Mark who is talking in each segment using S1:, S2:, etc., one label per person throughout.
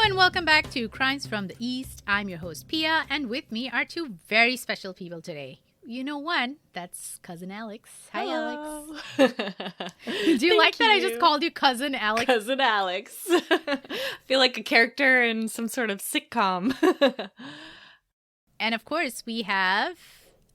S1: and welcome back to Crimes from the East. I'm your host, Pia, and with me are two very special people today. You know one, that's Cousin Alex. Hi,
S2: Hello.
S1: Alex. Do you like that I just called you Cousin Alex?
S2: Cousin Alex. I feel like a character in some sort of sitcom.
S1: And of course, we have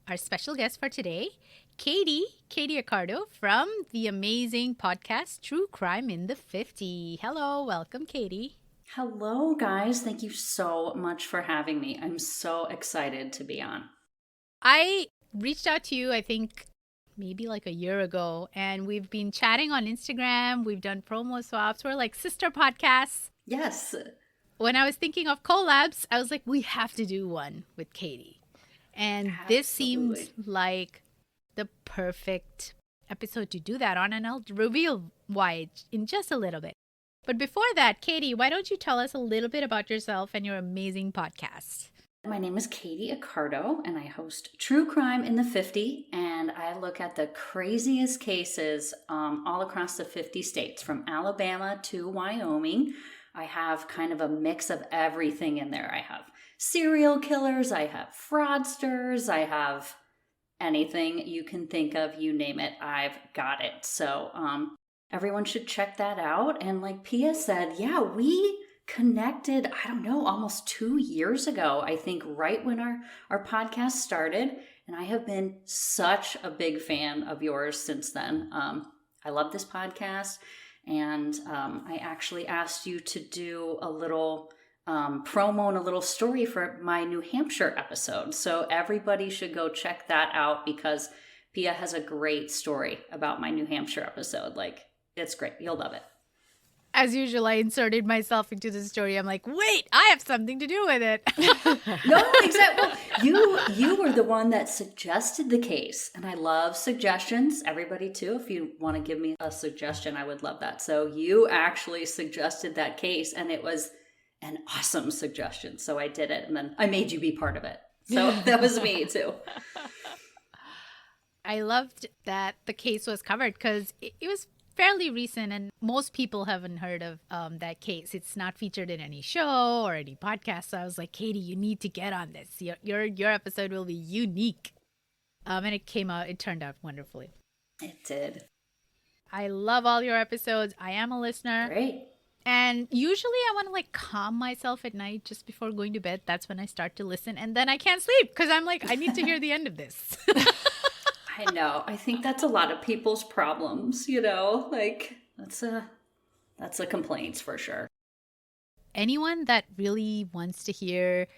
S1: our special guest for today, Katy Accardo from the amazing podcast True Crime in the 50. Hello, welcome, Katy.
S3: Hello, guys. Thank you so much for having me. I'm so excited to be on.
S1: I reached out to you, I think, maybe like a year ago, and we've been chatting on Instagram. We've done promo swaps. We're like sister podcasts.
S3: Yes.
S1: When I was thinking of collabs, I was like, we have to do one with Katy. And
S3: Absolutely.
S1: This seems like the perfect episode to do that on, and I'll reveal why in just a little bit. But before that, Katy, why don't you tell us a little bit about yourself and your amazing podcast?
S3: My name is Katy Accardo, and I host True Crime in the 50, and I look at the craziest cases all across the 50 states, from Alabama to Wyoming. I have kind of a mix of everything in there. I have serial killers, I have fraudsters, I have anything you can think of, you name it, I've got it. So everyone should check that out. And like Pia said, yeah, we connected, I don't know, almost 2 years ago, I think, right when our podcast started. And I have been such a big fan of yours since then. I love this podcast. And I actually asked you to do a little promo and a little story for my New Hampshire episode. So everybody should go check that out, because Pia has a great story about my New Hampshire episode. Like, it's great. You'll love it.
S1: As usual, I inserted myself into the story. I'm like, wait, I have something to do with it.
S3: No, exactly. Well, you were the one that suggested the case, and I love suggestions. Everybody too, if you want to give me a suggestion, I would love that. So you actually suggested that case, and it was an awesome suggestion. So I did it, and then I made you be part of it. So that was me too.
S1: I loved that the case was covered because it was fairly recent, and most people haven't heard of that case. It's not featured in any show or any podcast. So I was like, Katy, you need to get on this. Your episode will be unique. And it turned out wonderfully.
S3: It did.
S1: I love all your episodes. I am a listener.
S3: Great.
S1: And usually I want to like calm myself at night just before going to bed. That's when I start to listen. And then I can't sleep because I'm like, I need to hear the end of this.
S3: I know. I think that's a lot of people's problems, you know? Like, that's a complaint for sure.
S1: Anyone that really wants to hear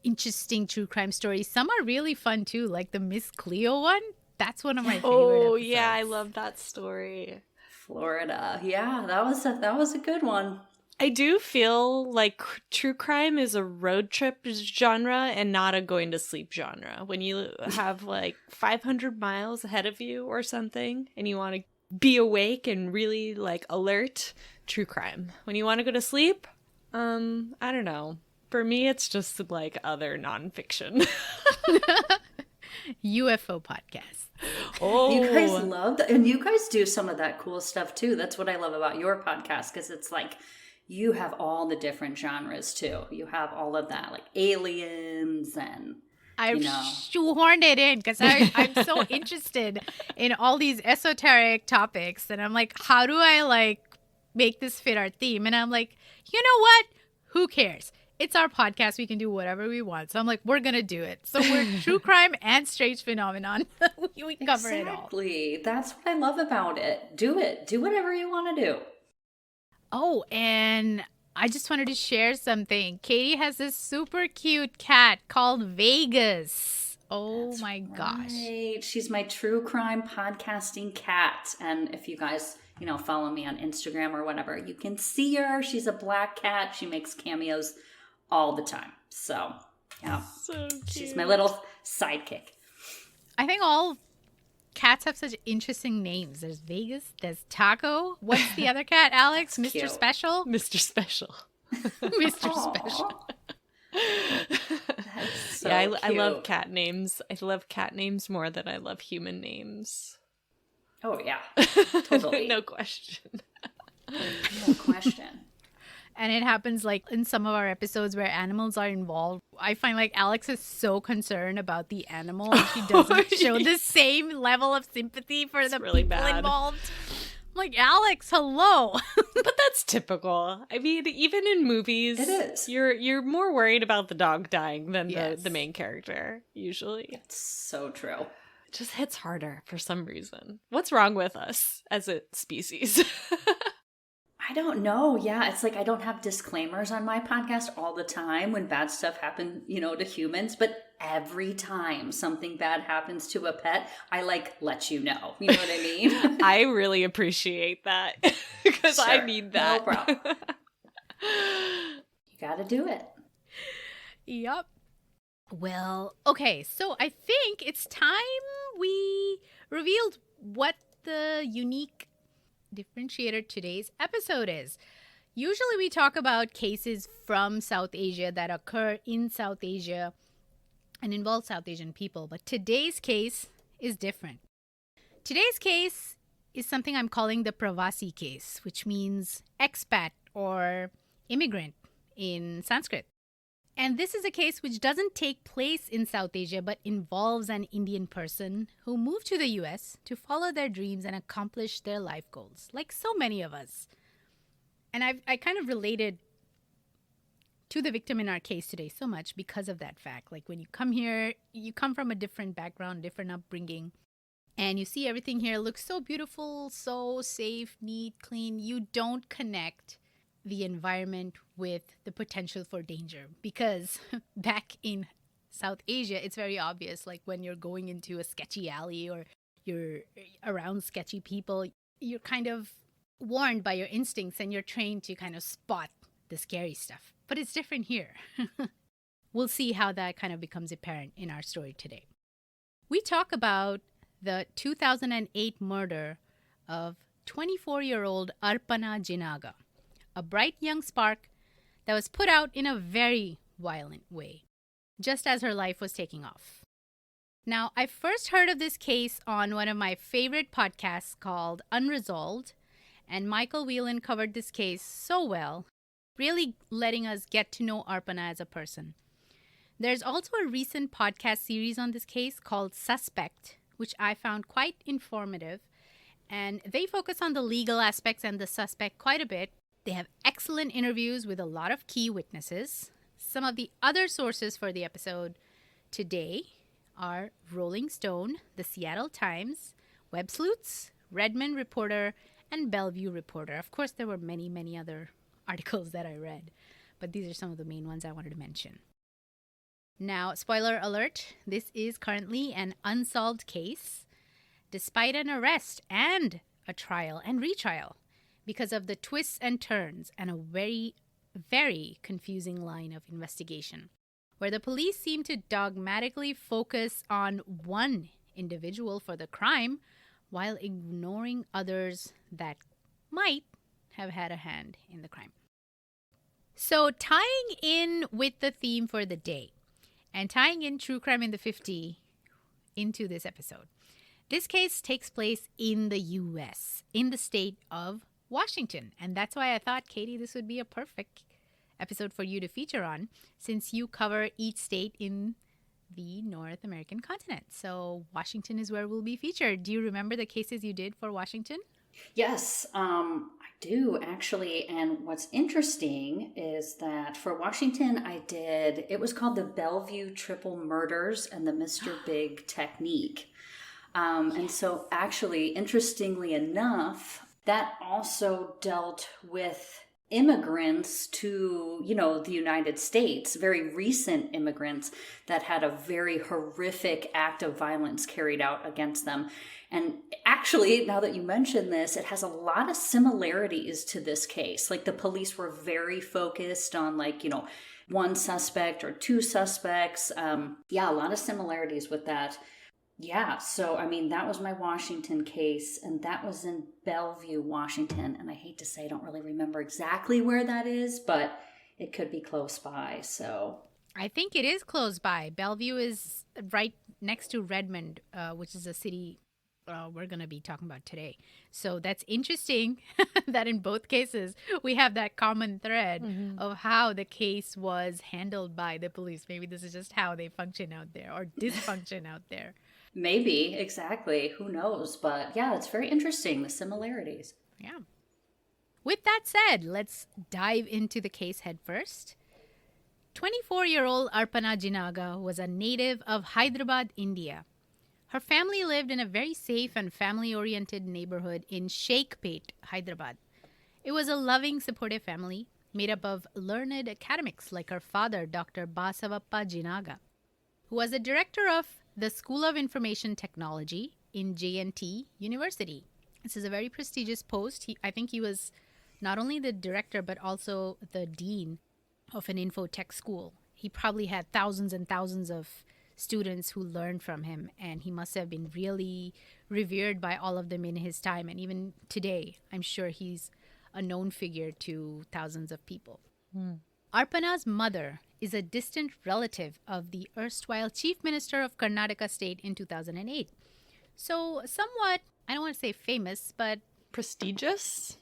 S1: interesting true crime stories, some are really fun too, like the Miss Cleo one. That's one of my favorite
S2: Oh,
S1: episodes.
S2: yeah, I love that story.
S3: Florida. Yeah, that was a good one.
S2: I do feel like true crime is a road trip genre and not a going to sleep genre. When you have like 500 miles ahead of you or something and you want to be awake and really like alert, true crime. When you want to go to sleep, I don't know. For me, it's just like other nonfiction.
S1: UFO podcast.
S2: Oh,
S3: You guys love that, and you guys do some of that cool stuff too. That's what I love about your podcast, because it's like you have all the different genres too. You have all of that, like aliens and
S1: I've shoehorned it in because I'm so interested in all these esoteric topics, and I'm like, how do I like make this fit our theme? And I'm like, you know what? Who cares? It's our podcast. We can do whatever we want. So I'm like, we're going to do it. So we're true crime and strange phenomenon. we cover it all.
S3: Exactly. That's what I love about it. Do it. Do whatever you want to do.
S1: Oh, and I just wanted to share something. Katy has this super cute cat called Vegas. Oh, that's my gosh.
S3: Right. She's my true crime podcasting cat. And if you guys, follow me on Instagram or whatever, you can see her. She's a black cat. She makes cameos all the time. So, yeah.
S2: So cute.
S3: She's my little sidekick.
S1: I think all cats have such interesting names. There's Vegas, there's Taco. What's the other cat, Alex? Mr.
S3: Cute.
S1: Special?
S2: Mr. Special.
S1: Mr. Special.
S3: So
S2: yeah, I
S3: cute.
S2: love cat names. I love cat names more than I love human names.
S3: Oh, yeah. Totally.
S2: No question.
S3: No question.
S1: And it happens like in some of our episodes where animals are involved. I find like Alex is so concerned about the animal and she doesn't show the same level of sympathy for the
S2: really
S1: people
S2: bad.
S1: involved. I'm like, Alex, hello.
S2: But that's typical. I mean, even in movies,
S3: It is.
S2: You're more worried about the dog dying than
S1: Yes.
S2: the main character, usually.
S3: It's so true.
S2: It just hits harder for some reason. What's wrong with us as a species?
S3: I don't know. Yeah, it's like I don't have disclaimers on my podcast all the time when bad stuff happens, to humans, but every time something bad happens to a pet, I let you know. You know what I mean?
S2: I really appreciate that because I
S3: Sure.
S2: need that.
S3: No problem. You got to do it.
S1: Yep. Well, okay, so I think it's time we revealed what the unique differentiator today's episode is. Usually we talk about cases from South Asia that occur in South Asia and involve South Asian people, but today's case is different. Today's case is something I'm calling the Pravasi case, which means expat or immigrant in Sanskrit. And this is a case which doesn't take place in South Asia, but involves an Indian person who moved to the US to follow their dreams and accomplish their life goals, like so many of us. And I kind of related to the victim in our case today so much because of that fact. Like when you come here, you come from a different background, different upbringing, and you see everything here looks so beautiful, so safe, neat, clean. You don't connect the environment with the potential for danger, because back in South Asia, it's very obvious. Like when you're going into a sketchy alley or you're around sketchy people, you're kind of warned by your instincts and you're trained to kind of spot the scary stuff. But it's different here. We'll see how that kind of becomes apparent in our story today. We talk about the 2008 murder of 24-year-old Arpana Jinaga, a bright young spark that was put out in a very violent way, just as her life was taking off. Now, I first heard of this case on one of my favorite podcasts called Unresolved, and Michael Whelan covered this case so well, really letting us get to know Arpana as a person. There's also a recent podcast series on this case called Suspect, which I found quite informative, and they focus on the legal aspects and the suspect quite a bit. They have excellent interviews with a lot of key witnesses. Some of the other sources for the episode today are Rolling Stone, the Seattle Times, Web Sleuths, Redmond Reporter, and Bellevue Reporter. Of course, there were many, many other articles that I read, but these are some of the main ones I wanted to mention. Now, spoiler alert, this is currently an unsolved case, despite an arrest and a trial and retrial, because of the twists and turns and a very, very confusing line of investigation, where the police seem to dogmatically focus on one individual for the crime while ignoring others that might have had a hand in the crime. So tying in with the theme for the day and tying in True Crime in the 50 into this episode, this case takes place in the U.S., in the state of Washington. And that's why I thought, Katie, this would be a perfect episode for you to feature on, since you cover each state in the North American continent. So Washington is where we'll be featured. Do you remember the cases you did for Washington?
S3: Yes, I do actually. And what's interesting is that for Washington, it was called the Bellevue Triple Murders and the Mr. Big Technique. And so actually, interestingly enough, that also dealt with immigrants to, the United States, very recent immigrants that had a very horrific act of violence carried out against them. And actually, now that you mention this, it has a lot of similarities to this case. Like the police were very focused on one suspect or two suspects. A lot of similarities with that. Yeah, so that was my Washington case, and that was in Bellevue, Washington. And I hate to say I don't really remember exactly where that is, but it could be close by. So
S1: I think it is close by. Bellevue is right next to Redmond, which is a city we're going to be talking about today. So that's interesting that in both cases we have that common thread of how the case was handled by the police. Maybe this is just how they function out there or dysfunction out there.
S3: Maybe, exactly. Who knows? But yeah, it's very interesting, the similarities.
S1: Yeah. With that said, let's dive into the case head first. 24-year-old Arpana Jinaga was a native of Hyderabad, India. Her family lived in a very safe and family-oriented neighborhood in Sheikhpet, Hyderabad. It was a loving, supportive family made up of learned academics like her father, Dr. Basavappa Jinaga, who was the director of the School of Information Technology in J&T University. This is a very prestigious post. I think he was not only the director, but also the dean of an infotech school. He probably had thousands and thousands of students who learned from him, and he must have been really revered by all of them in his time. And even today, I'm sure he's a known figure to thousands of people. Arpana's mother is a distant relative of the erstwhile chief minister of Karnataka state in 2008. So somewhat, I don't want to say famous, but
S2: Prestigious?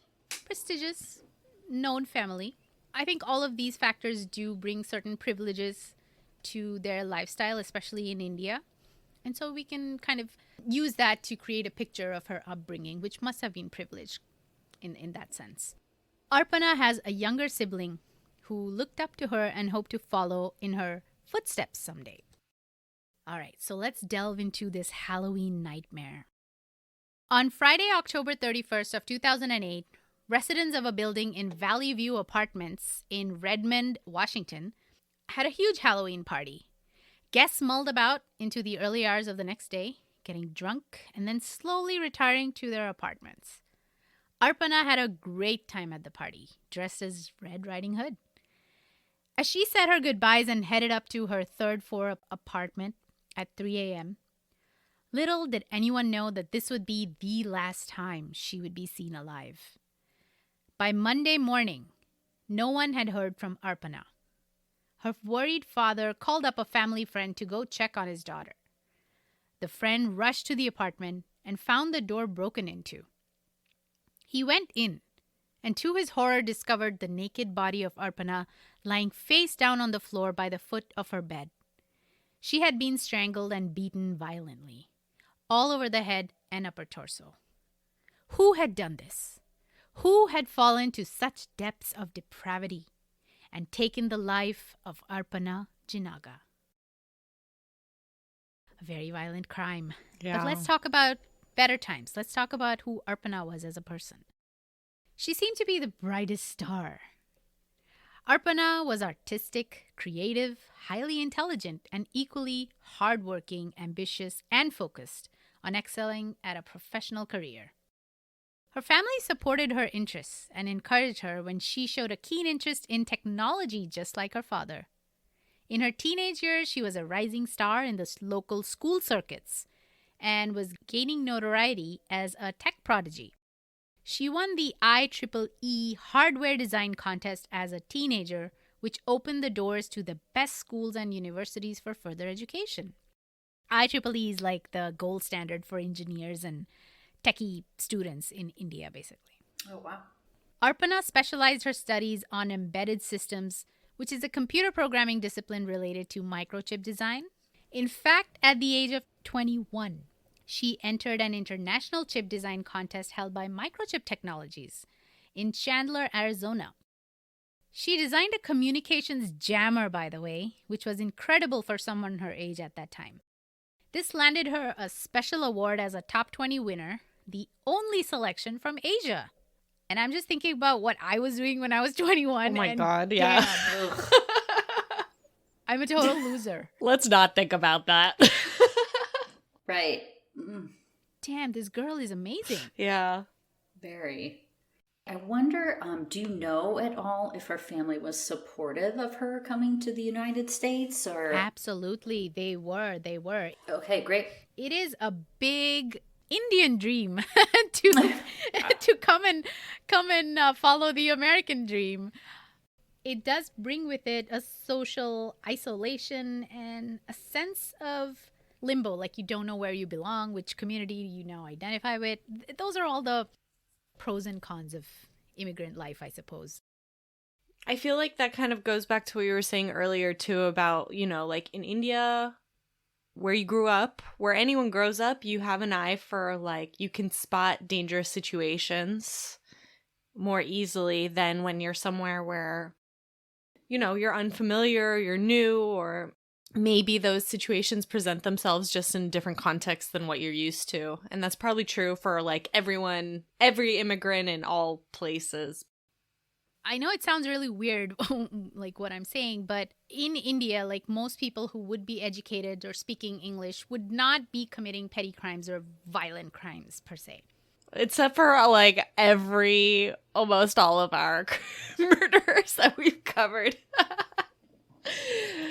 S1: prestigious, known family. I think all of these factors do bring certain privileges to their lifestyle, especially in India. And so we can kind of use that to create a picture of her upbringing, which must have been privileged in that sense. Arpana has a younger sibling who looked up to her and hoped to follow in her footsteps someday. All right, so let's delve into this Halloween nightmare. On Friday, October 31st of 2008, residents of a building in Valley View Apartments in Redmond, Washington, had a huge Halloween party. Guests mulled about into the early hours of the next day, getting drunk and then slowly retiring to their apartments. Arpana had a great time at the party, dressed as Red Riding Hood. As she said her goodbyes and headed up to her third floor apartment at 3 a.m., little did anyone know that this would be the last time she would be seen alive. By Monday morning, no one had heard from Arpana. Her worried father called up a family friend to go check on his daughter. The friend rushed to the apartment and found the door broken into. He went in and to his horror discovered the naked body of Arpana lying face down on the floor by the foot of her bed. She had been strangled and beaten violently, all over the head and upper torso. Who had done this? Who had fallen to such depths of depravity and taken the life of Arpana Jinaga? A very violent crime.
S2: Yeah.
S1: But let's talk about better times. Let's talk about who Arpana was as a person. She seemed to be the brightest star. Arpana was artistic, creative, highly intelligent, and equally hardworking, ambitious, and focused on excelling at a professional career. Her family supported her interests and encouraged her when she showed a keen interest in technology just like her father. In her teenage years, she was a rising star in the local school circuits and was gaining notoriety as a tech prodigy. She won the IEEE hardware design contest as a teenager, which opened the doors to the best schools and universities for further education. IEEE is like the gold standard for engineers and techie students in India, basically.
S3: Oh, wow.
S1: Arpana specialized her studies on embedded systems, which is a computer programming discipline related to microchip design. In fact, at the age of 21, she entered an international chip design contest held by Microchip Technologies in Chandler, Arizona. She designed a communications jammer, by the way, which was incredible for someone her age at that time. This landed her a special award as a top 20 winner, the only selection from Asia. And I'm just thinking about what I was doing when I was 21.
S2: Oh my God, yeah.
S1: Damn, I'm a total loser.
S2: Let's not think about that.
S3: Right.
S1: Damn, this girl is amazing.
S2: Yeah.
S3: Very. I wonder, do you know at all if her family was supportive of her coming to the United States or?
S1: Absolutely, they were.
S3: Okay, great.
S1: It is a big Indian dream to come and follow the American dream. It does bring with it a social isolation and a sense of limbo, like you don't know where you belong, which community you now identify with. Those are all the pros and cons of immigrant life, I suppose.
S2: I feel like that kind of goes back to what you were saying earlier too about, like in India, where you grew up, where anyone grows up, you have an eye for like, you can spot dangerous situations more easily than when you're somewhere where, you're unfamiliar, you're new, or maybe those situations present themselves just in a different context than what you're used to. And that's probably true for like everyone, every immigrant in all places.
S1: I know it sounds really weird, like what I'm saying, but in India, like most people who would be educated or speaking English would not be committing petty crimes or violent crimes per se.
S2: Except for like almost all of our murders that we've covered.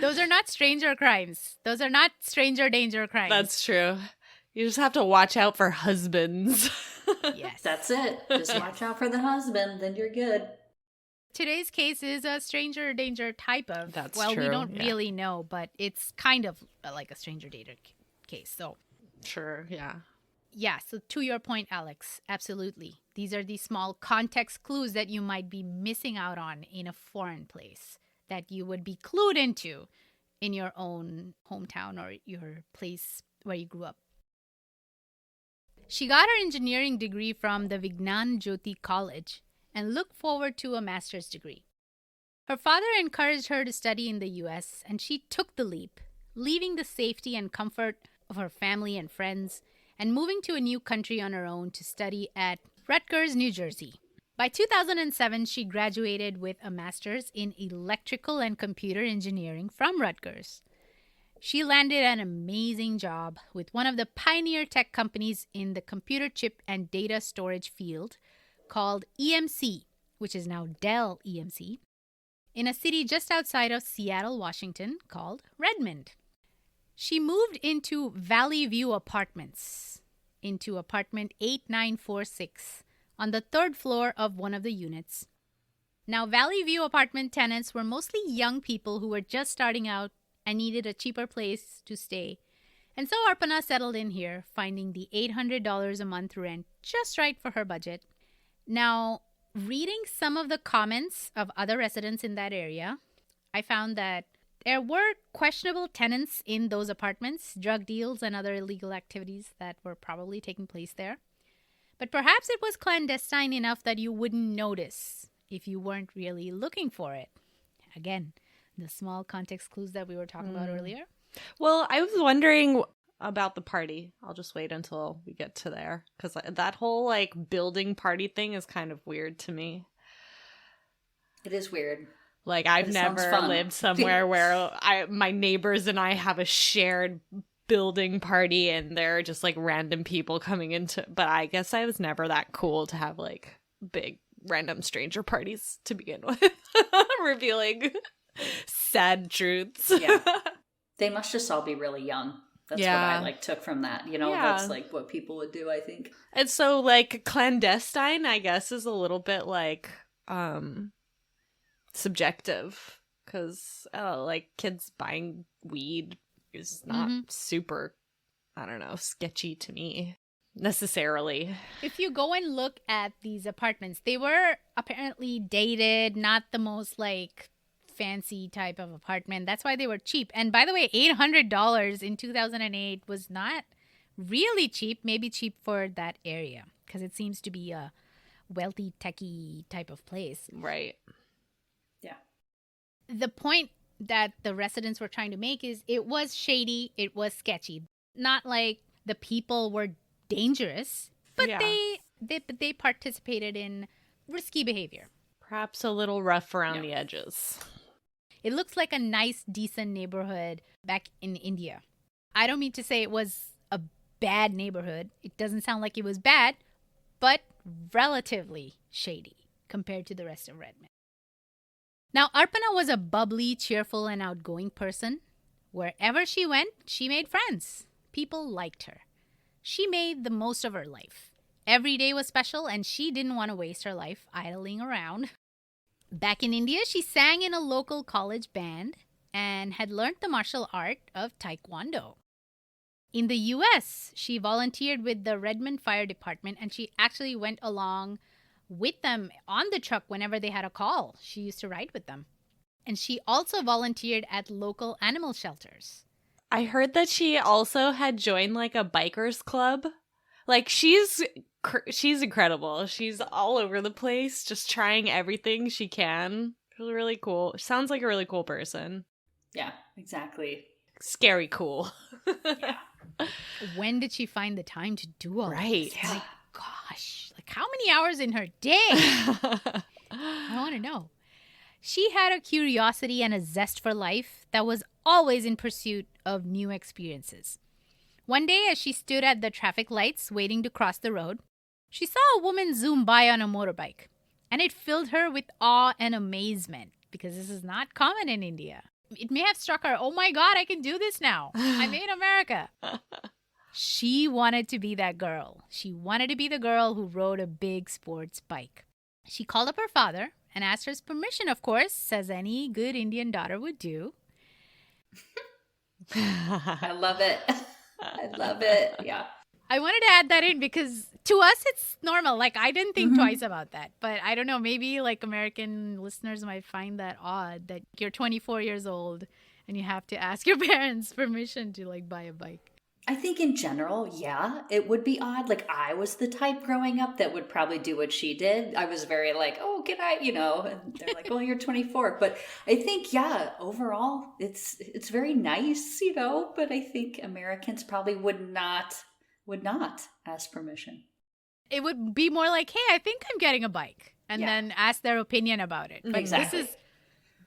S1: Those are not stranger crimes. Those are not stranger danger crimes.
S2: That's true. You just have to watch out for husbands.
S1: Yes.
S3: That's it. Just watch out for the husband, then you're good.
S1: Today's case is a stranger danger type of.
S2: That's
S1: well,
S2: true,
S1: we don't
S2: yeah.
S1: really know, but it's kind of like a stranger danger case. So,
S2: Sure, yeah.
S1: yeah. So to your point, Alex, absolutely. These are the small context clues that you might be missing out on in a foreign place that you would be clued into in your own hometown or your place where you grew up. She got her engineering degree from the Vignan Jyoti College and looked forward to a master's degree. Her father encouraged her to study in the US, and she took the leap, leaving the safety and comfort of her family and friends and moving to a new country on her own to study at Rutgers, New Jersey. By 2007, she graduated with a master's in electrical and computer engineering from Rutgers. She landed an amazing job with one of the pioneer tech companies in the computer chip and data storage field called EMC, which is now Dell EMC, in a city just outside of Seattle, Washington called Redmond. She moved into Valley View Apartments, into apartment 8946 on the third floor of one of the units. Now, Valley View apartment tenants were mostly young people who were just starting out and needed a cheaper place to stay. And so Arpana settled in here, finding the $800 a month rent just right for her budget. Now, reading some of the comments of other residents in that area, I found that there were questionable tenants in those apartments, drug deals and other illegal activities that were probably taking place there. But perhaps it was clandestine enough that you wouldn't notice if you weren't really looking for it. Again, the small context clues that we were talking about earlier.
S2: Well, I was wondering about the party. I'll just wait until we get to there, because that whole like building party thing is kind of weird to me.
S3: It is weird.
S2: Like I've never lived somewhere where my neighbors and I have a shared building party and there are just like random people coming into, but I guess I was never that cool to have like big random stranger parties to begin with. Revealing sad truths.
S3: Yeah. They must just all be really young. That's what I like took from that. That's like what people would do, I think.
S2: And so like clandestine, I guess, is a little bit like subjective, because like kids buying weed is not super, I don't know, sketchy to me necessarily.
S1: If you go and look at these apartments, they were apparently dated, not the most like fancy type of apartment. That's why they were cheap. And by the way, $800 in 2008 was not really cheap. Maybe cheap for that area because it seems to be a wealthy, techie type of place.
S2: Right.
S3: Yeah.
S1: The point that the residents were trying to make is it was shady. It was sketchy. Not like the people were dangerous, but they participated in risky behavior.
S2: Perhaps a little rough around the edges.
S1: It looks like a nice, decent neighborhood back in India. I don't mean to say it was a bad neighborhood. It doesn't sound like it was bad, but relatively shady compared to the rest of Redmond. Now, Arpana was a bubbly, cheerful, and outgoing person. Wherever she went, she made friends. People liked her. She made the most of her life. Every day was special, and she didn't want to waste her life idling around. Back in India, she sang in a local college band and had learned the martial art of Taekwondo. In the US, she volunteered with the Redmond Fire Department, and she actually went along with them on the truck whenever they had a call. She used to ride with them. And she also volunteered at local animal shelters.
S2: I heard that she also had joined like a bikers club. Like she's incredible. She's all over the place, just trying everything she can. Really cool. Sounds like a really cool person.
S3: Yeah, exactly.
S2: Scary cool.
S3: Yeah.
S1: When did she find the time to do all
S2: Right.
S1: this? Yeah. Like, gosh, like how many hours in her day? I want to know. She had a curiosity and a zest for life that was always in pursuit of new experiences. One day, as she stood at the traffic lights waiting to cross the road, she saw a woman zoom by on a motorbike, and it filled her with awe and amazement because this is not common in India. It may have struck her, oh my God, I can do this now. I'm in America. She wanted to be that girl. She wanted to be the girl who rode a big sports bike. She called up her father and asked for his permission, of course, as any good Indian daughter would do.
S3: I love it. I love it. Yeah.
S1: I wanted to add that in because to us it's normal. Like I didn't think twice about that. But I don't know, maybe like American listeners might find that odd that you're 24 years old and you have to ask your parents permission to like buy a bike.
S3: I think in general, yeah, it would be odd. Like I was the type growing up that would probably do what she did. I was very like, oh, can I, and they're like, oh, you're 24. But I think, yeah, overall, it's very nice, but I think Americans probably would not ask permission.
S1: It would be more like, hey, I think I'm getting a bike, and then ask their opinion about it. But
S3: exactly.
S1: This is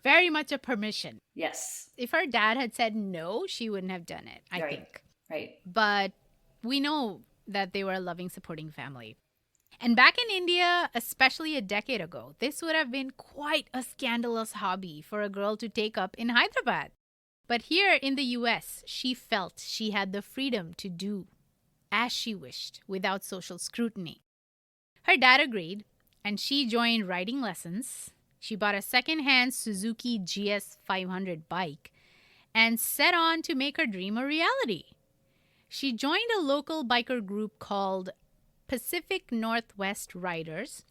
S1: very much a permission.
S3: Yes.
S1: If her dad had said no, she wouldn't have done it, I think.
S3: Right.
S1: But we know that they were a loving, supporting family. And back in India, especially a decade ago, this would have been quite a scandalous hobby for a girl to take up in Hyderabad. But here in the US, she felt she had the freedom to do as she wished without social scrutiny. Her dad agreed, and she joined riding lessons. She bought a second-hand Suzuki GS 500 bike and set on to make her dream a reality. She joined a local biker group called Pacific Northwest Riders,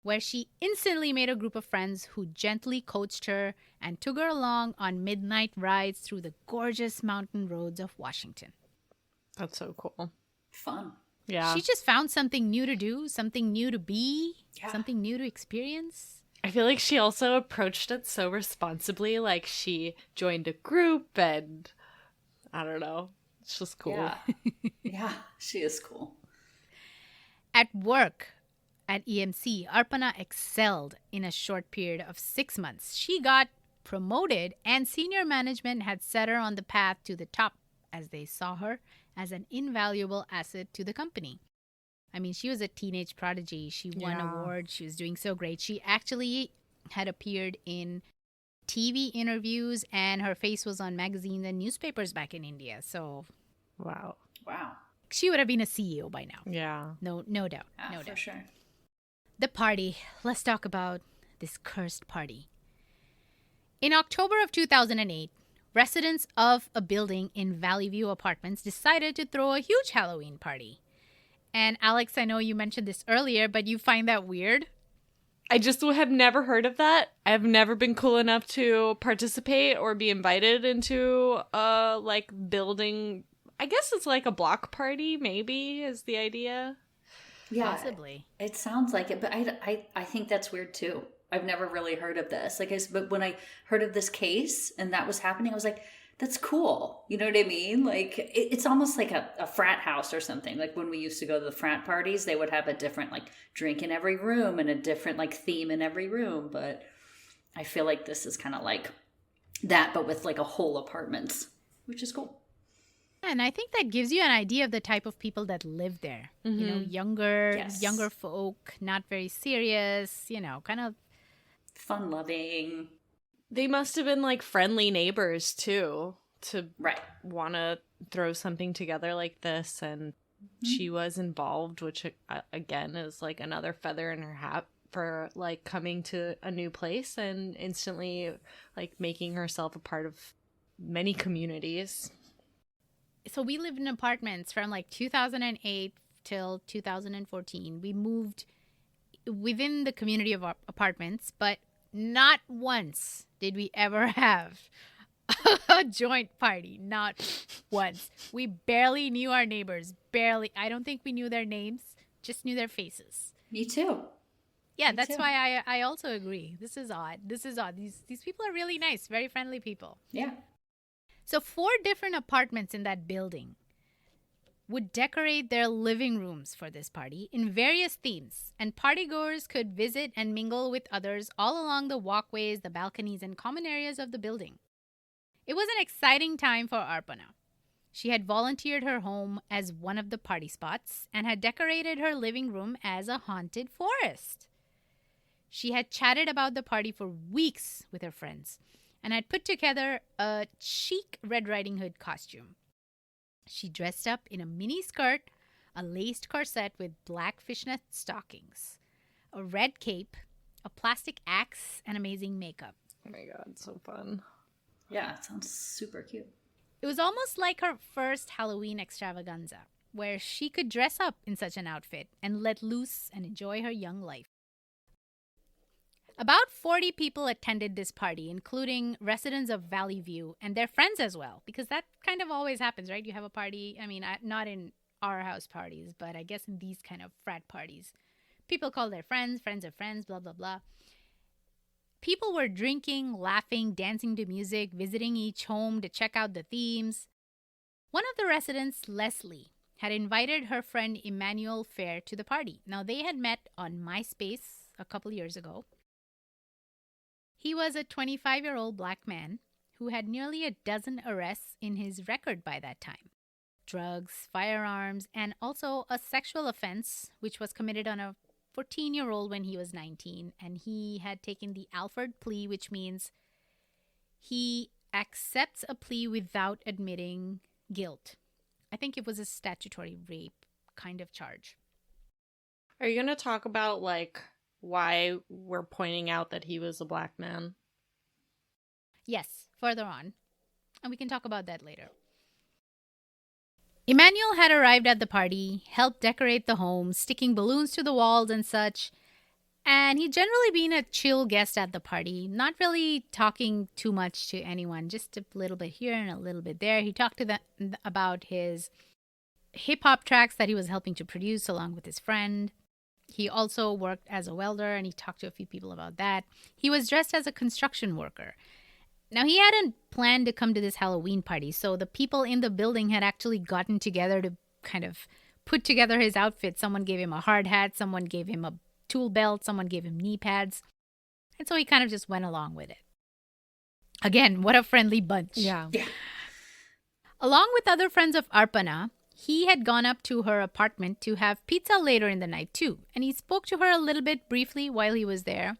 S1: where she instantly made a group of friends who gently coached her and took her along on midnight rides through the gorgeous mountain roads of Washington.
S2: That's so cool.
S3: Fun.
S2: Yeah.
S1: She just found something new to do, something new to be, something new to experience.
S2: I feel like she also approached it so responsibly. Like she joined a group and I don't know. It's just cool.
S3: Yeah. Yeah, she is cool.
S1: At work at EMC, Arpana excelled in a short period of 6 months. She got promoted and senior management had set her on the path to the top as they saw her as an invaluable asset to the company. I mean, she was a teenage prodigy. She won awards. She was doing so great. She actually had appeared in TV interviews and her face was on magazines and newspapers back in India. So,
S2: wow.
S1: She would have been a CEO by now.
S2: Yeah.
S1: No doubt. No doubt.
S3: For sure.
S1: The party. Let's talk about this cursed party. In October of 2008, residents of a building in Valley View Apartments decided to throw a huge Halloween party. And Alex, I know you mentioned this earlier, but you find that weird?
S2: I just have never heard of that. I've never been cool enough to participate or be invited into building. I guess it's like a block party, maybe, is the idea.
S3: Yeah,
S1: possibly.
S3: It sounds like it, but I think that's weird too. I've never really heard of this. But when I heard of this case and that was happening, I was like, that's cool. You know what I mean? Like it's almost like a frat house or something. Like when we used to go to the frat parties, they would have a different like drink in every room and a different like theme in every room. But I feel like this is kind of like that, but with like a whole apartments, which is cool.
S1: And I think that gives you an idea of the type of people that live there.
S2: Mm-hmm.
S1: Younger folk, not very serious, kind of
S3: fun loving.
S2: They must have been like friendly neighbors too, to
S3: right.
S2: want to throw something together like this. And she was involved, which again is like another feather in her hat for like coming to a new place and instantly like making herself a part of many communities.
S1: So we lived in apartments from like 2008 till 2014. We moved within the community of our apartments, but not once did we ever have a joint party. Not once. We barely knew our neighbors. Barely. I don't think we knew their names, just knew their faces.
S3: Me too.
S1: Yeah,
S3: Me
S1: that's
S3: too.
S1: why I also agree. This is odd. This is odd. These people are really nice, very friendly people.
S3: Yeah.
S1: So 4 different apartments in that building would decorate their living rooms for this party in various themes, and partygoers could visit and mingle with others all along the walkways, the balconies, and common areas of the building. It was an exciting time for Arpana. She had volunteered her home as one of the party spots and had decorated her living room as a haunted forest. She had chatted about the party for weeks with her friends and had put together a chic Red Riding Hood costume. She dressed up in a mini skirt, a laced corset with black fishnet stockings, a red cape, a plastic axe, and amazing makeup.
S2: Oh my god, so fun.
S3: Yeah, it sounds super cute.
S1: It was almost like her first Halloween extravaganza, where she could dress up in such an outfit and let loose and enjoy her young life. About 40 people attended this party, including residents of Valley View and their friends as well, because that kind of always happens, right? You have a party, not in our house parties, but I guess in these kind of frat parties. People call their friends, friends of friends, blah, blah, blah. People were drinking, laughing, dancing to music, visiting each home to check out the themes. One of the residents, Leslie, had invited her friend Emmanuel Fair to the party. Now, they had met on MySpace a couple years ago. He was a 25-year-old black man who had nearly a dozen arrests in his record by that time. Drugs, firearms, and also a sexual offense, which was committed on a 14-year-old when he was 19. And he had taken the Alford plea, which means he accepts a plea without admitting guilt. I think it was a statutory rape kind of charge.
S2: Are you going to talk about, like, why we're pointing out that he was a black man?
S1: Yes, further on. And we can talk about that later. Emmanuel had arrived at the party, helped decorate the home, sticking balloons to the walls and such. And he'd generally been a chill guest at the party, not really talking too much to anyone, just a little bit here and a little bit there. He talked to them about his hip-hop tracks that he was helping to produce along with his friend. He also worked as a welder, and he talked to a few people about that. He was dressed as a construction worker. Now, he hadn't planned to come to this Halloween party, so the people in the building had actually gotten together to kind of put together his outfit. Someone gave him a hard hat, someone gave him a tool belt, someone gave him knee pads. And so he kind of just went along with it. Again, what a friendly bunch.
S2: Yeah.
S1: Along with other friends of Arpana, he had gone up to her apartment to have pizza later in the night too, and he spoke to her a little bit briefly while he was there.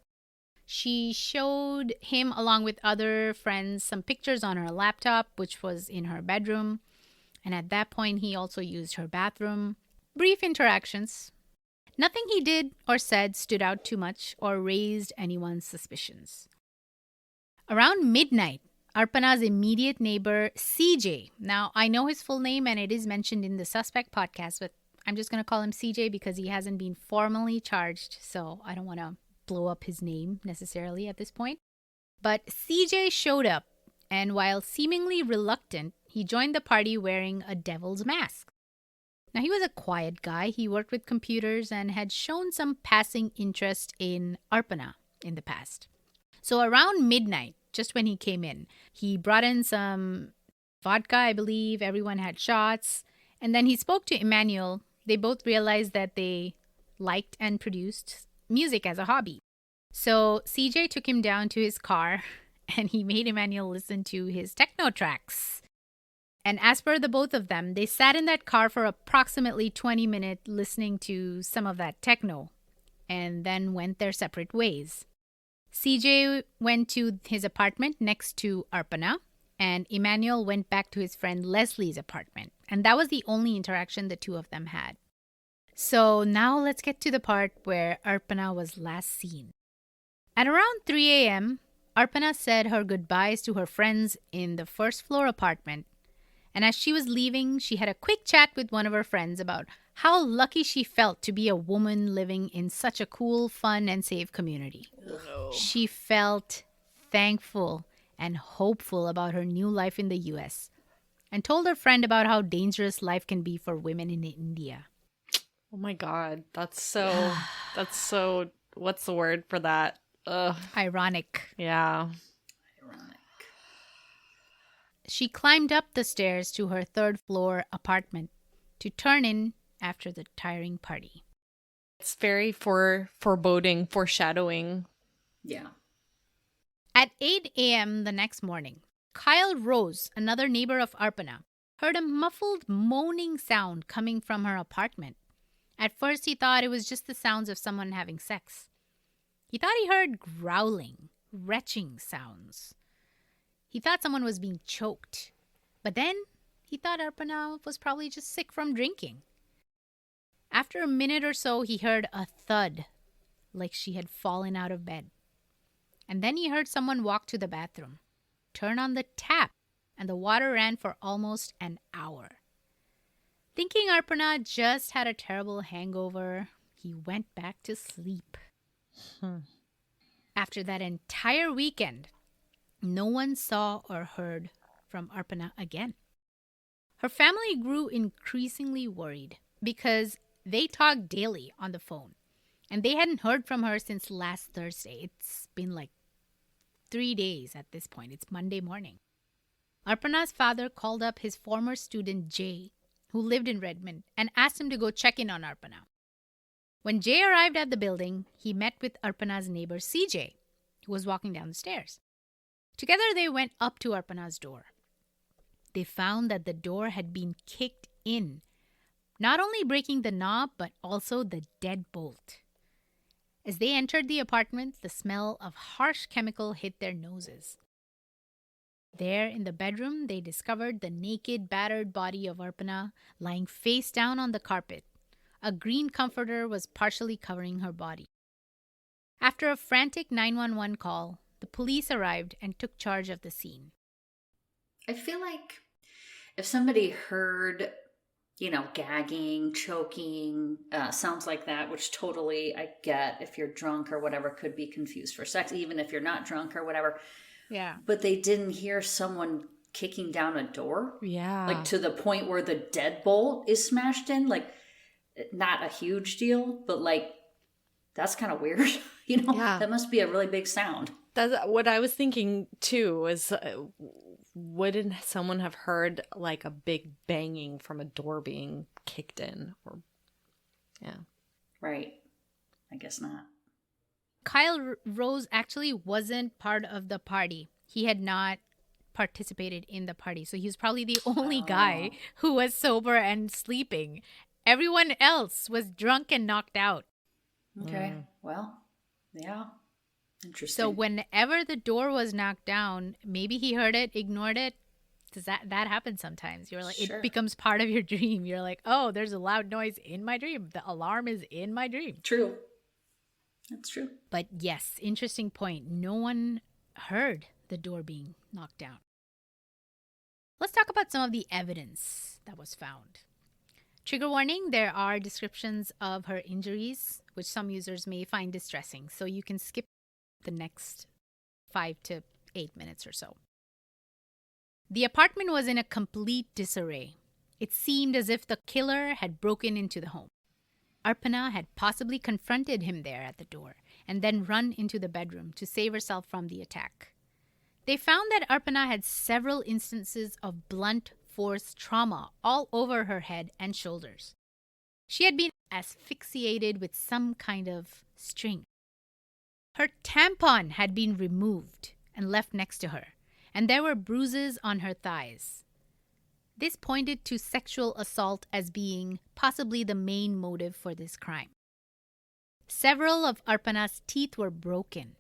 S1: She showed him, along with other friends, some pictures on her laptop, which was in her bedroom, and at that point he also used her bathroom. Brief interactions. Nothing he did or said stood out too much or raised anyone's suspicions. Around midnight, Arpana's immediate neighbor, CJ. Now, I know his full name and it is mentioned in the Suspect podcast, but I'm just going to call him CJ because he hasn't been formally charged, so I don't want to blow up his name necessarily at this point. But CJ showed up, and while seemingly reluctant, he joined the party wearing a devil's mask. Now, he was a quiet guy. He worked with computers and had shown some passing interest in Arpana in the past. So around midnight, just when he came in, he brought in some vodka, I believe. Everyone had shots. And then he spoke to Emmanuel. They both realized that they liked and produced music as a hobby. So CJ took him down to his car and he made Emmanuel listen to his techno tracks. And as per the both of them, they sat in that car for approximately 20 minutes listening to some of that techno and then went their separate ways. CJ went to his apartment next to Arpana, and Emmanuel went back to his friend Leslie's apartment. And that was the only interaction the two of them had. So now let's get to the part where Arpana was last seen. At around 3 a.m., Arpana said her goodbyes to her friends in the first floor apartment. And as she was leaving, she had a quick chat with one of her friends about how lucky she felt to be a woman living in such a cool, fun, and safe community.
S2: No.
S1: She felt thankful and hopeful about her new life in the US and told her friend about how dangerous life can be for women in India.
S2: Oh my God. That's so, what's the word for that? Ugh.
S1: Ironic.
S2: Yeah.
S3: Ironic.
S1: She climbed up the stairs to her third-floor apartment to turn in after the tiring party.
S2: It's very foreboding, foreshadowing.
S3: Yeah.
S1: At 8 a.m. the next morning, Kyle Rose, another neighbor of Arpana, heard a muffled moaning sound coming from her apartment. At first, he thought it was just the sounds of someone having sex. He thought he heard growling, retching sounds. He thought someone was being choked. But then, he thought Arpana was probably just sick from drinking. After a minute or so, he heard a thud, like she had fallen out of bed. And then he heard someone walk to the bathroom, turn on the tap, and the water ran for almost an hour. Thinking Arpana just had a terrible hangover, he went back to sleep. After that entire weekend, no one saw or heard from Arpana again. Her family grew increasingly worried because they talked daily on the phone, and they hadn't heard from her since last Thursday. It's been like 3 days at this point. It's Monday morning. Arpana's father called up his former student Jay, who lived in Redmond, and asked him to go check in on Arpana. When Jay arrived at the building, he met with Arpana's neighbor CJ, who was walking down the stairs. Together they went up to Arpana's door. They found that the door had been kicked in, not only breaking the knob, but also the deadbolt. As they entered the apartment, the smell of harsh chemical hit their noses. There in the bedroom, they discovered the naked, battered body of Arpana lying face down on the carpet. A green comforter was partially covering her body. After a frantic 911 call, the police arrived and took charge of the scene.
S3: I feel like if somebody heard, gagging, choking, sounds like that, which totally I get if you're drunk or whatever, could be confused for sex, even if you're not drunk or whatever.
S1: Yeah.
S3: But they didn't hear someone kicking down a door.
S2: Yeah.
S3: Like to the point where the deadbolt is smashed in. Like, not a huge deal, but like, that's kind of weird.
S2: Yeah.
S3: That must be a really big sound.
S2: That's what I was thinking too, was wouldn't someone have heard like a big banging from a door being kicked in? Or yeah.
S3: Right. I guess not.
S1: Kyle Rose actually wasn't part of the party. He had not participated in the party. So he was probably the only guy who was sober and sleeping. Everyone else was drunk and knocked out.
S3: Okay. Well, yeah. Interesting.
S1: So whenever the door was knocked down, maybe he heard it, ignored it. Does that happens sometimes? You're like,
S3: Sure.
S1: It becomes part of your dream. You're like, oh, there's a loud noise in my dream. The alarm is in my dream.
S3: True. That's true.
S1: But yes, interesting point. No one heard the door being knocked down. Let's talk about some of the evidence that was found. Trigger warning, there are descriptions of her injuries, which some users may find distressing. So you can skip the next 5 to 8 minutes or so. The apartment was in a complete disarray. It seemed as if the killer had broken into the home. Arpana had possibly confronted him there at the door and then run into the bedroom to save herself from the attack. They found that Arpana had several instances of blunt force trauma all over her head and shoulders. She had been asphyxiated with some kind of string. Her tampon had been removed and left next to her, and there were bruises on her thighs. This pointed to sexual assault as being possibly the main motive for this crime. Several of Arpana's teeth were broken,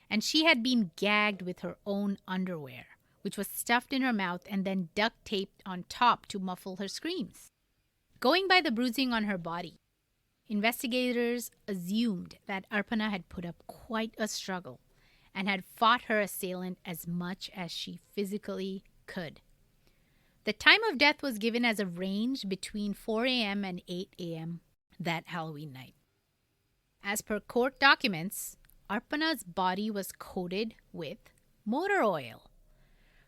S1: and she had been gagged with her own underwear, which was stuffed in her mouth and then duct taped on top to muffle her screams. Going by the bruising on her body, investigators assumed that Arpana had put up quite a struggle and had fought her assailant as much as she physically could. The time of death was given as a range between 4 a.m. and 8 a.m. that Halloween night. As per court documents, Arpana's body was coated with motor oil.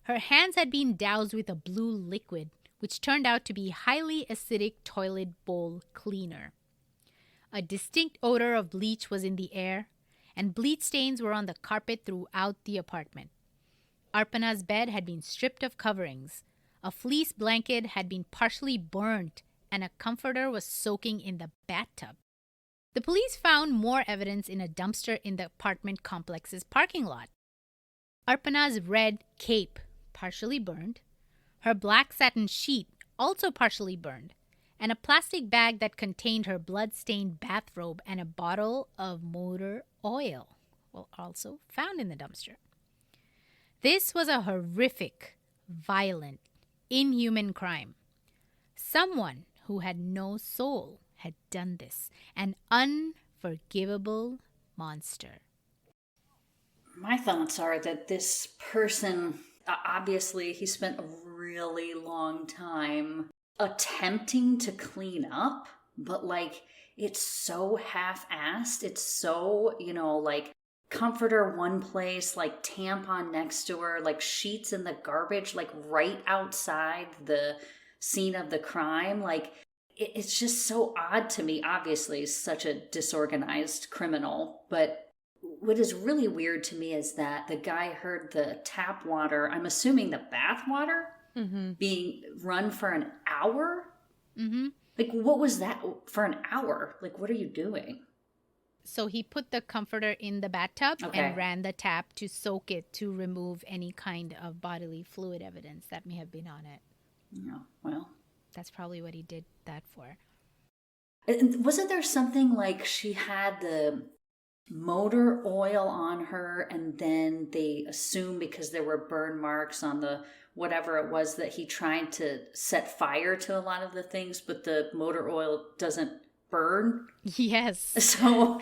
S1: Her hands had been doused with a blue liquid, which turned out to be highly acidic toilet bowl cleaner. A distinct odor of bleach was in the air, and bleach stains were on the carpet throughout the apartment. Arpana's bed had been stripped of coverings. A fleece blanket had been partially burnt, and a comforter was soaking in the bathtub. The police found more evidence in a dumpster in the apartment complex's parking lot. Arpana's red cape, partially burned, her black satin sheet, also partially burned, and a plastic bag that contained her blood-stained bathrobe and a bottle of motor oil were also found in the dumpster. This was a horrific, violent, inhuman crime. Someone who had no soul had done this. An unforgivable monster.
S3: My thoughts are that this person, obviously, he spent a really long time attempting to clean up, but like, it's so half-assed. It's so, like comforter one place, like tampon next to her, like sheets in the garbage, like right outside the scene of the crime. Like, it's just so odd to me. Obviously, he's such a disorganized criminal, but what is really weird to me is that the guy heard the tap water, I'm assuming the bath water, being run for an hour?
S1: Mm-hmm.
S3: Like, what was that for an hour? Like, what are you doing?
S1: So he put the comforter in the bathtub
S3: Okay.
S1: and ran the tap to soak it to remove any kind of bodily fluid evidence that may have been on it.
S3: No, well.
S1: That's probably what he did that for.
S3: And wasn't there something like she had the motor oil on her and then they assumed because there were burn marks on the whatever it was that he tried to set fire to a lot of the things, but the motor oil doesn't burn?
S1: Yes.
S3: So,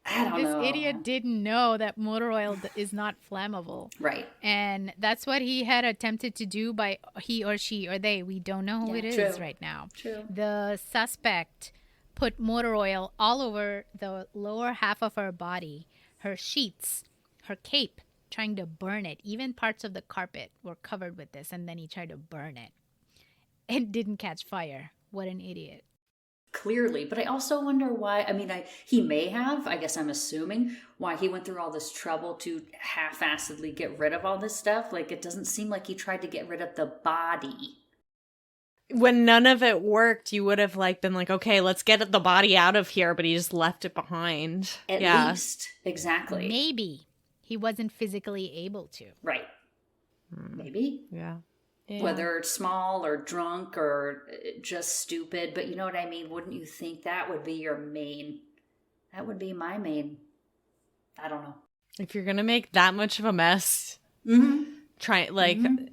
S3: I don't know.
S1: This idiot didn't know that motor oil is not flammable.
S3: Right.
S1: And that's what he had attempted to do by he or she or they. We don't know who it is
S3: true.
S1: right now.
S3: True.
S1: The suspect put motor oil all over the lower half of her body, her sheets, her cape, trying to burn it. Even parts of the carpet were covered with this, and then he tried to burn it. It didn't catch fire. What an idiot.
S3: Clearly, but I also wonder why. I mean, he may have, I guess I'm assuming, why he went through all this trouble to half-assedly get rid of all this stuff. Like, it doesn't seem like he tried to get rid of the body.
S2: When none of it worked, you would have been like, okay, let's get the body out of here, but he just left it behind.
S3: At least. Exactly.
S1: Maybe he wasn't physically able to.
S3: Right. Maybe.
S2: Yeah.
S3: Whether it's small or drunk or just stupid, but you know what I mean? Wouldn't you think that would be your main? That would be my main. I don't know.
S2: If you're going to make that much of a mess, try,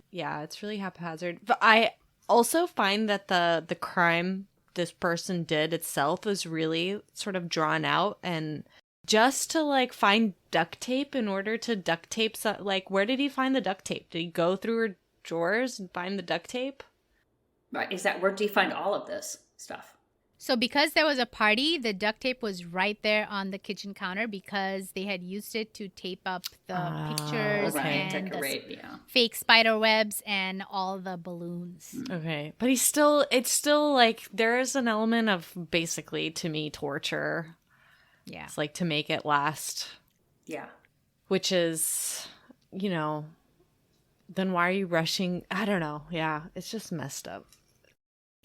S2: yeah, it's really haphazard. But I also find that the crime this person did itself was really sort of drawn out, and just to find duct tape in order to duct tape, where did he find the duct tape? Did he go through her drawers and find the duct tape?
S3: Right. Where do you find all of this stuff?
S1: So because there was a party, the duct tape was right there on the kitchen counter because they had used it to tape up the pictures and the fake spider webs and all the balloons.
S2: Okay. But it's still there is an element of basically, to me, torture.
S1: Yeah.
S2: It's to make it last.
S3: Yeah.
S2: Which is, then why are you rushing? I don't know. Yeah. It's just messed up.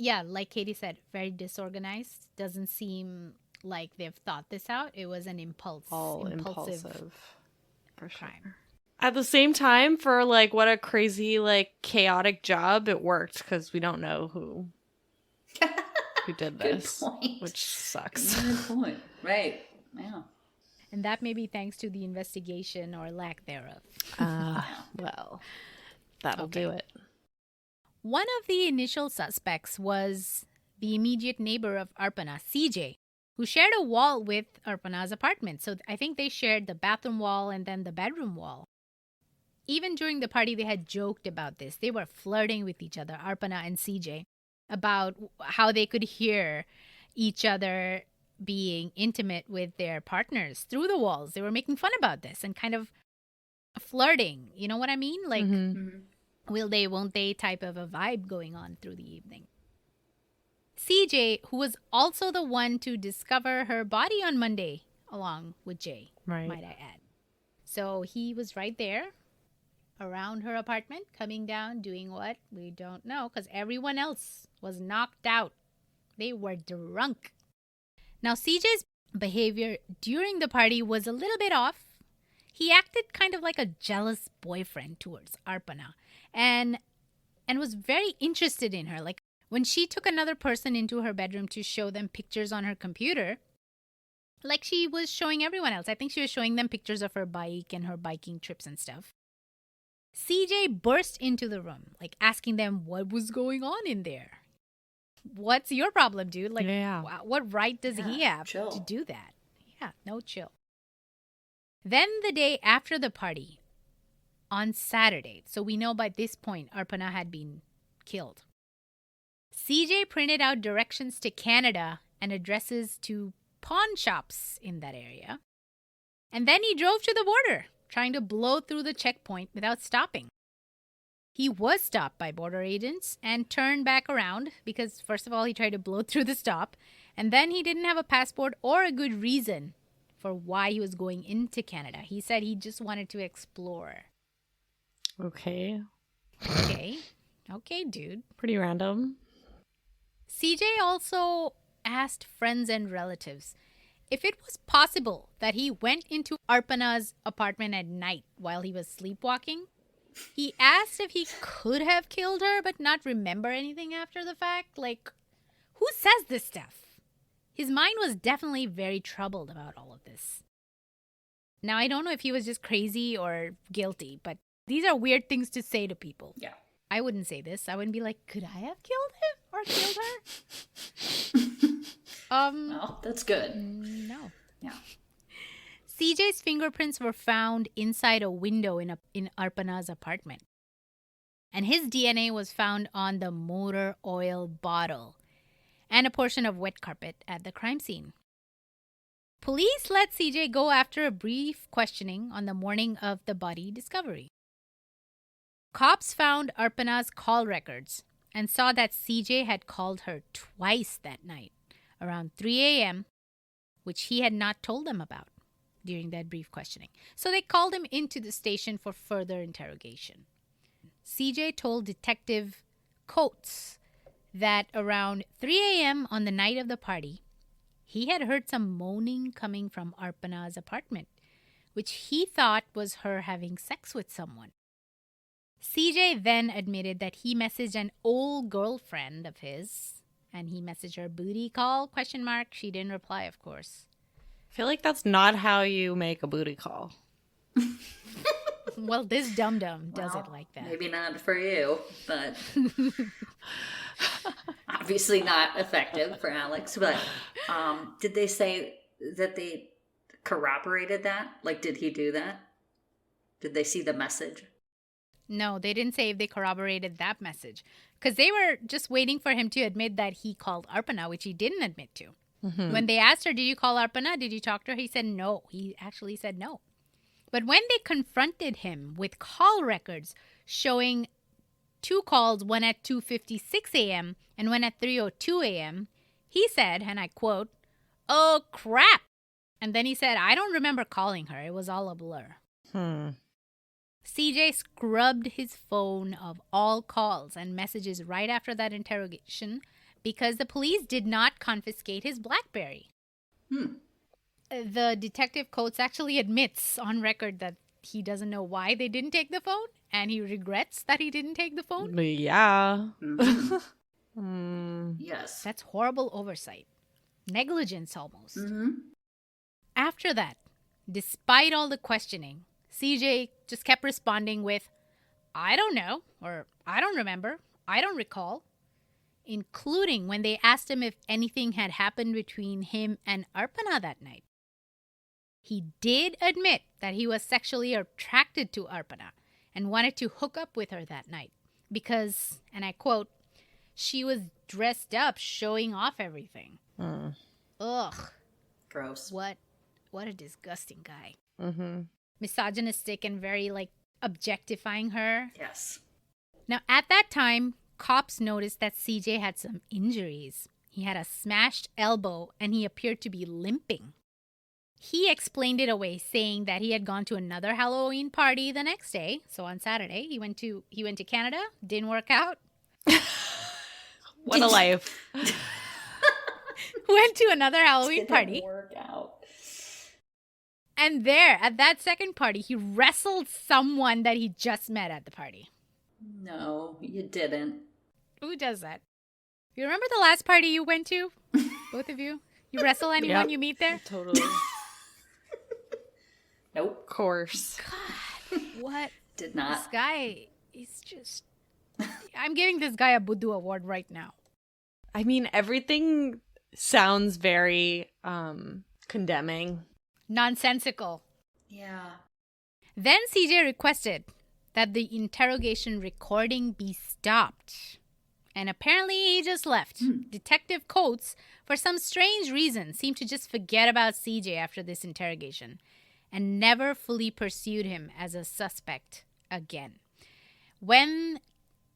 S1: Yeah, like Katie said, very disorganized. Doesn't seem like they've thought this out. It was an impulsive
S2: for sure.
S1: crime.
S2: At the same time, for what a crazy chaotic job, it worked because we don't know who did this, which sucks.
S3: Good point. Right. Yeah.
S1: And that may be thanks to the investigation or lack thereof.
S2: Well, that'll do it.
S1: One of the initial suspects was the immediate neighbor of Arpana, CJ, who shared a wall with Arpana's apartment. So I think they shared the bathroom wall and then the bedroom wall. even during the party, they had joked about this. They were flirting with each other, Arpana and CJ, about how they could hear each other being intimate with their partners through the walls. They were making fun about this and kind of flirting. You know what I mean? Like, will they, won't they type of a vibe going on through the evening. CJ, who was also the one to discover her body on Monday, along with Jay, might I add. So he was right there around her apartment, coming down, doing what? We don't know, because everyone else was knocked out. They were drunk. Now, CJ's behavior during the party was a little bit off. He acted kind of like a jealous boyfriend towards Arpana and was very interested in her. Like, when she took another person into her bedroom to show them pictures on her computer, like she was showing everyone else. I think she was showing them pictures of her bike and her biking trips and stuff. CJ burst into the room, like asking them what was going on in there. What's your problem, dude? Like, what right does he have to do that? Yeah, no chill. Then the day after the party, on Saturday, so we know by this point Arpana had been killed, CJ printed out directions to Canada and addresses to pawn shops in that area. And then he drove to the border, trying to blow through the checkpoint without stopping. He was stopped by border agents and turned back around because, first of all, he tried to blow through the stop, and then he didn't have a passport or a good reason for why he was going into Canada. He said he just wanted to explore.
S2: Okay,
S1: dude.
S2: Pretty random.
S1: CJ also asked friends and relatives if it was possible that he went into Arpana's apartment at night while he was sleepwalking. He asked if he could have killed her but not remember anything after the fact. Like, who says this stuff? His mind was definitely very troubled about all of this. Now, I don't know if he was just crazy or guilty, but these are weird things to say to people.
S3: Yeah.
S1: I wouldn't say this. I wouldn't be like, could I have killed him or killed her?
S3: Well, that's good.
S1: No.
S3: Yeah.
S1: CJ's fingerprints were found inside a window in Arpana's apartment. And his DNA was found on the motor oil bottle and a portion of wet carpet at the crime scene. Police let CJ go after a brief questioning on the morning of the body discovery. Cops found Arpana's call records and saw that CJ had called her twice that night, around 3 a.m., which he had not told them about during that brief questioning. So they called him into the station for further interrogation. CJ told Detective Coates that around 3 a.m. on the night of the party, he had heard some moaning coming from Arpana's apartment, which he thought was her having sex with someone. CJ then admitted that he messaged an old girlfriend of his, and he messaged her booty call, ? She didn't reply, of course.
S2: I feel like that's not how you make a booty call.
S1: Well, this dum-dum does it like that.
S3: Maybe not for you, but obviously not effective for Alex. But did they say that they corroborated that? Like, did he do that? Did they see the message?
S1: No, they didn't say if they corroborated that message. Because they were just waiting for him to admit that he called Arpana, which he didn't admit to. Mm-hmm. When they asked her, did you call Arpana? Did you talk to her? He said no. He actually said no. But when they confronted him with call records showing 2 calls, one at 2:56 a.m. and one at 3:02 a.m., he said, and I quote, "Oh, crap." And then he said, "I don't remember calling her. It was all a blur." CJ scrubbed his phone of all calls and messages right after that interrogation because the police did not confiscate his BlackBerry. The Detective Coates actually admits on record that he doesn't know why they didn't take the phone, and he regrets that he didn't take the phone.
S2: Yeah.
S3: Yes.
S1: That's horrible oversight. Negligence almost.
S3: Mm-hmm.
S1: After that, despite all the questioning, CJ just kept responding with, "I don't know," or "I don't remember," "I don't recall," including when they asked him if anything had happened between him and Arpana that night. He did admit that he was sexually attracted to Arpana and wanted to hook up with her that night because, and I quote, she was dressed up, showing off everything. Ugh.
S3: Gross.
S1: What a disgusting guy.
S2: Mm-hmm.
S1: Misogynistic and very, like, objectifying her.
S3: Yes.
S1: Now, at that time, cops noticed that CJ had some injuries. He had a smashed elbow and he appeared to be limping. He explained it away, saying that he had gone to another Halloween party the next day. So on Saturday, he went to Canada, didn't work out.
S2: What a life.
S1: Went to another Halloween
S3: Didn't
S1: party.
S3: work out.
S1: And there, at that second party, he wrestled someone that he just met at the party.
S3: No, you didn't.
S1: Who does that? You remember the last party you went to? Both of you? You wrestle anyone you meet there?
S2: Totally.
S3: Nope.
S2: Of course.
S1: God, what?
S3: Did not.
S1: This guy is just... I'm giving this guy a Buddha award right now.
S2: I mean, everything sounds very condemning.
S1: Nonsensical.
S3: Yeah.
S1: Then CJ requested that the interrogation recording be stopped. And apparently he just left. Detective Coates, for some strange reason, seemed to just forget about CJ after this interrogation and never fully pursued him as a suspect again. When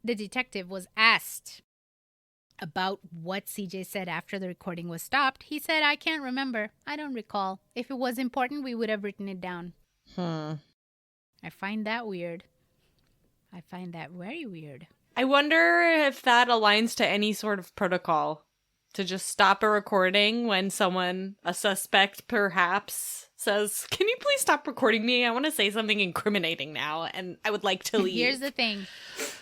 S1: the detective was asked about what CJ said after the recording was stopped, he said, "I can't remember. I don't recall. If it was important, we would have written it down." I find that weird. I find that very weird.
S2: I wonder if that aligns to any sort of protocol to just stop a recording when someone, a suspect perhaps, says, "Can you please stop recording me? I want to say something incriminating now and I would like to leave."
S1: Here's the thing.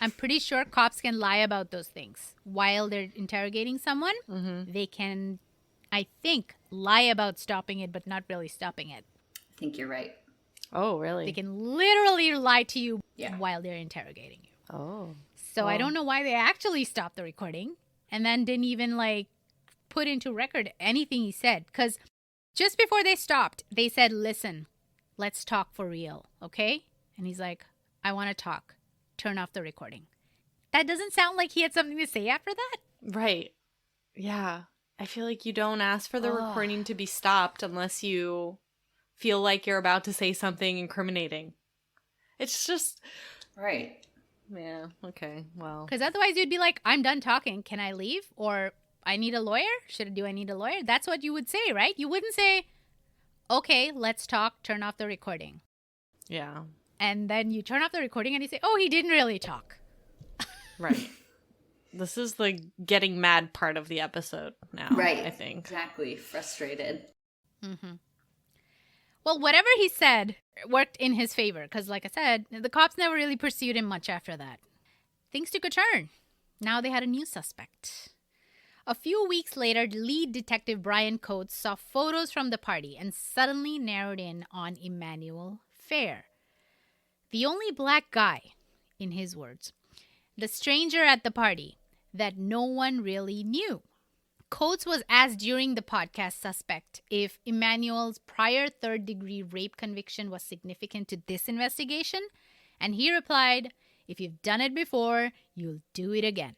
S1: I'm pretty sure cops can lie about those things. While they're interrogating someone, they can, I think, lie about stopping it, but not really stopping it.
S3: I think you're right.
S2: Oh, really?
S1: They can literally lie to you
S3: Yeah.
S1: while they're interrogating you.
S2: Oh.
S1: So I don't know why they actually stopped the recording and then didn't even, like, put into record anything he said. Because just before they stopped, they said, "Listen, let's talk for real, okay?" And he's like, "I want to talk. Turn off the recording." That doesn't sound like he had something to say after that.
S2: Right. Yeah. I feel like you don't ask for the recording to be stopped unless you feel like you're about to say something incriminating. It's just...
S3: Right.
S2: Yeah, okay, well.
S1: Because otherwise you'd be like, "I'm done talking. Can I leave?" Or, "I need a lawyer. Do I need a lawyer?" That's what you would say, right? You wouldn't say, "Okay, let's talk. Turn off the recording."
S2: Yeah.
S1: And then you turn off the recording and you say, "Oh, he didn't really talk."
S2: Right. This is the getting mad part of the episode now,
S3: Right.
S2: I think.
S3: Exactly. Frustrated.
S1: Well, whatever he said worked in his favor because, like I said, the cops never really pursued him much after that. Things took a turn. Now they had a new suspect. A few weeks later, lead detective Brian Coates saw photos from the party and suddenly narrowed in on Emmanuel Fair, the only black guy, in his words, the stranger at the party that no one really knew. Coates was asked during the podcast suspect if Emmanuel's prior third-degree rape conviction was significant to this investigation, and he replied, "If you've done it before, you'll do it again."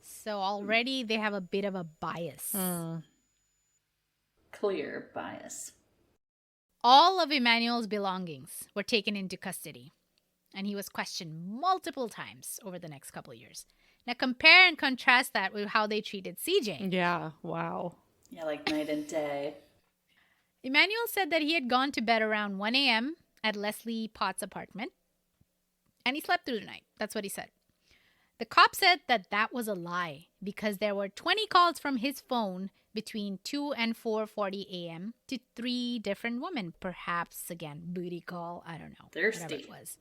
S1: So already they have a bit of a bias.
S3: Clear bias.
S1: All of Emmanuel's belongings were taken into custody, and he was questioned multiple times over the next couple of years. Now compare and contrast that with how they treated CJ.
S2: Yeah, wow.
S3: Yeah, like night and day.
S1: Emmanuel said that he had gone to bed around 1 a.m. at Leslie Potts' apartment, and he slept through the night. That's what he said. The cop said that that was a lie because there were 20 calls from his phone between 2 and 4:40 a.m. to 3 different women. Perhaps, again, booty call. I don't know.
S3: Thirsty.
S1: Whatever it was.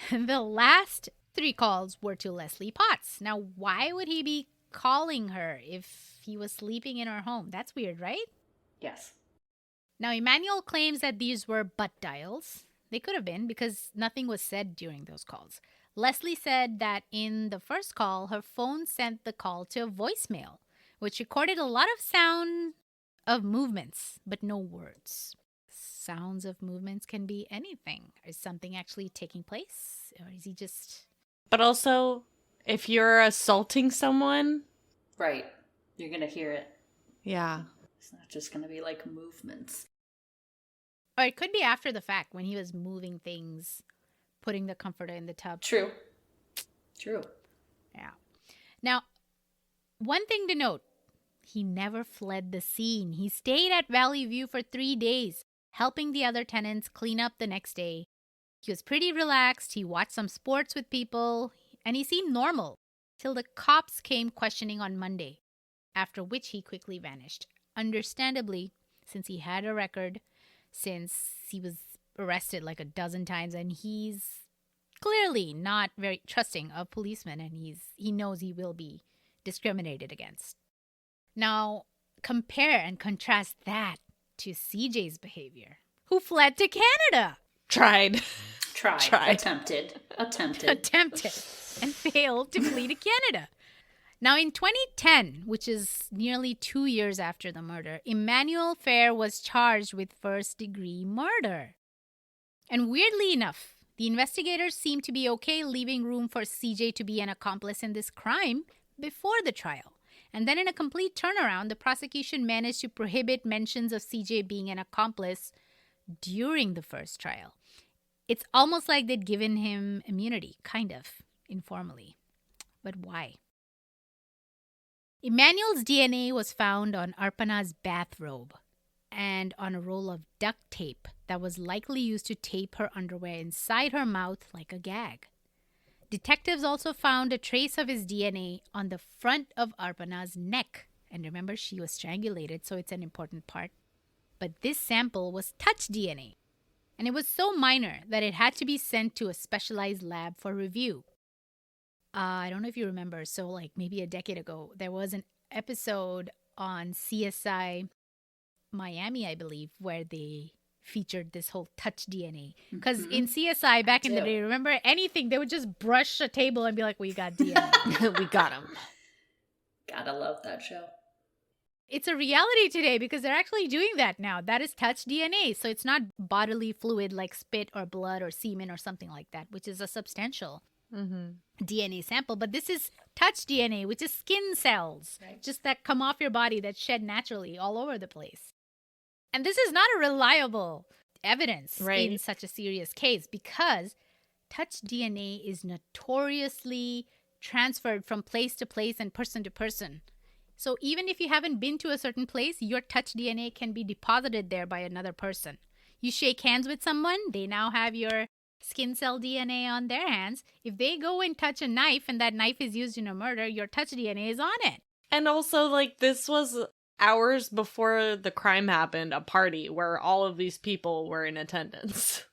S1: The last 3 calls were to Leslie Potts. Now, why would he be calling her if he was sleeping in her home? That's weird, right?
S3: Yes.
S1: Now, Emmanuel claims that these were butt dials. They could have been because nothing was said during those calls. Leslie said that in the first call, her phone sent the call to a voicemail, which recorded a lot of sound of movements, but no words. sounds of movements can be anything. Is something actually taking place? Or is he just...
S2: But also, if you're assaulting someone...
S3: Right. You're going to hear it.
S2: Yeah.
S3: It's not just going to be like movements.
S1: Or it could be after the fact when he was moving things, putting the comforter in the tub.
S3: True.
S1: Yeah. Now, one thing to note, he never fled the scene. He stayed at Valley View for 3 days, helping the other tenants clean up the next day. He was pretty relaxed. He watched some sports with people, and he seemed normal till the cops came questioning on Monday, after which he quickly vanished. Understandably, since he had a record, since he was arrested like a dozen times, and he's clearly not very trusting of policemen, and he knows he will be discriminated against. Now, compare and contrast that to CJ's behavior, who fled to Canada.
S2: Tried.
S3: Attempted.
S1: And failed to flee to Canada. Now, in 2010, which is nearly 2 years after the murder, Emmanuel Fair was charged with first-degree murder. And weirdly enough, the investigators seemed to be okay leaving room for CJ to be an accomplice in this crime before the trial. And then in a complete turnaround, the prosecution managed to prohibit mentions of CJ being an accomplice during the first trial. It's almost like they'd given him immunity, kind of, informally. But why? Emmanuel's DNA was found on Arpana's bathrobe and on a roll of duct tape that was likely used to tape her underwear inside her mouth like a gag. Detectives also found a trace of his DNA on the front of Arpana's neck. And remember, she was strangulated, so it's an important part. But this sample was touch DNA. And it was so minor that it had to be sent to a specialized lab for review. I don't know if you remember, so like maybe a decade ago, there was an episode on CSI Miami, I believe, where they featured this whole touch DNA. Because in CSI back in the day, remember anything, they would just brush a table and be like, we got DNA.
S2: We got him.
S3: Gotta love that show.
S1: It's a reality today because they're actually doing that now. That is touch DNA. So it's not bodily fluid like spit or blood or semen or something like that, which is a substantial DNA sample. But this is touch DNA, which is skin cells, just that come off your body that shed naturally all over the place. And this is not a reliable evidence in such a serious case because touch DNA is notoriously transferred from place to place and person to person. So even if you haven't been to a certain place, your touch DNA can be deposited there by another person. You shake hands with someone, they now have your skin cell DNA on their hands. If they go and touch a knife and that knife is used in a murder, your touch DNA is on it.
S2: And also, like, this was hours before the crime happened, a party where all of these people were in attendance,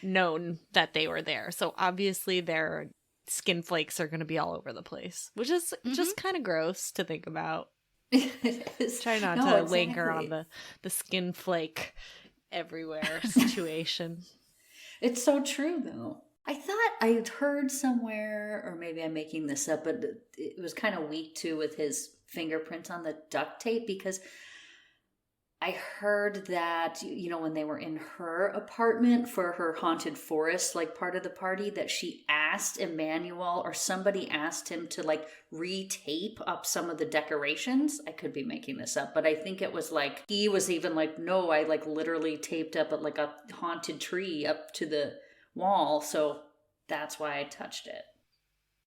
S2: known that they were there. So obviously their skin flakes are going to be all over the place, which is just kind of gross to think about. Try not to linger on the skin flake everywhere situation.
S3: It's so true, though. I thought I heard somewhere, or maybe I'm making this up, but it was kind of weak too with his fingerprints on the duct tape, because I heard that, you know, when they were in her apartment for her haunted forest, like part of the party, that she asked Emmanuel, or somebody asked him to like re-tape up some of the decorations. I could be making this up, but I think it was like, he was even like, no, I like literally taped up like a haunted tree up to the wall. So that's why I touched it.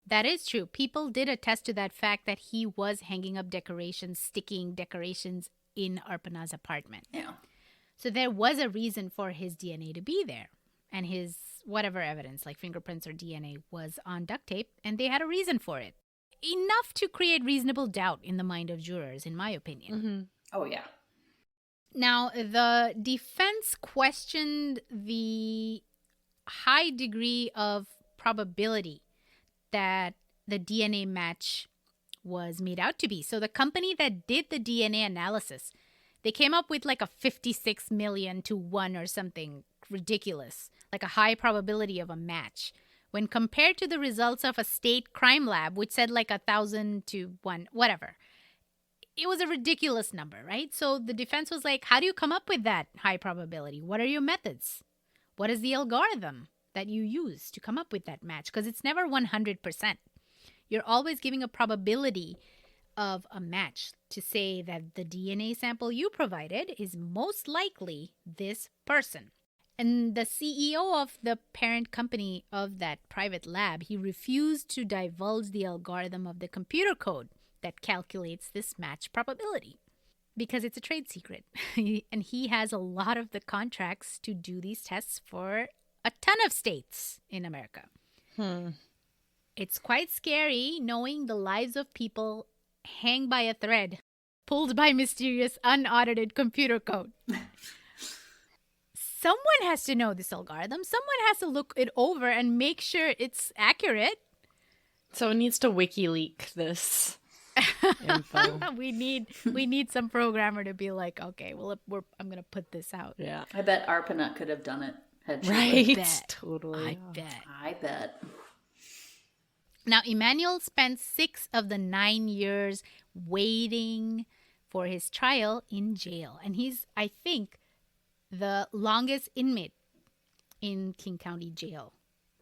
S1: That is true. People did attest to that fact that he was hanging up decorations, sticking decorations in Arpana's apartment.
S3: Yeah. So
S1: there was a reason for his DNA to be there. And his whatever evidence, like fingerprints or DNA, was on duct tape. And they had a reason for it. Enough to create reasonable doubt in the mind of jurors, in my opinion.
S3: Oh, yeah.
S1: Now, the defense questioned the high degree of probability that the DNA match was made out to be. So the company that did the DNA analysis, they came up with like a 56 million to 1 or something ridiculous, like a high probability of a match. When compared to the results of a state crime lab, which said like 1,000 to 1, whatever, it was a ridiculous number, right? So the defense was like, how do you come up with that high probability? What are your methods? What is the algorithm that you use to come up with that match? Because it's never 100%. You're always giving a probability of a match to say that the DNA sample you provided is most likely this person. And the CEO of the parent company of that private lab, he refused to divulge the algorithm of the computer code that calculates this match probability because it's a trade secret. And he has a lot of the contracts to do these tests for a ton of states in America. It's quite scary knowing the lives of people hang by a thread, pulled by mysterious, unaudited computer code. Someone has to know this algorithm. Someone has to look it over and make sure it's accurate.
S2: Someone needs to WikiLeak this info.
S1: we need some programmer to be like, okay, well, I'm gonna put this out.
S2: Yeah,
S3: I bet Arpana could have done it. Had she
S2: right.
S3: lived.
S2: Totally.
S3: I bet.
S1: Now, Emmanuel spent 6 of the 9 years waiting for his trial in jail, and he's, I think, the longest inmate in King County Jail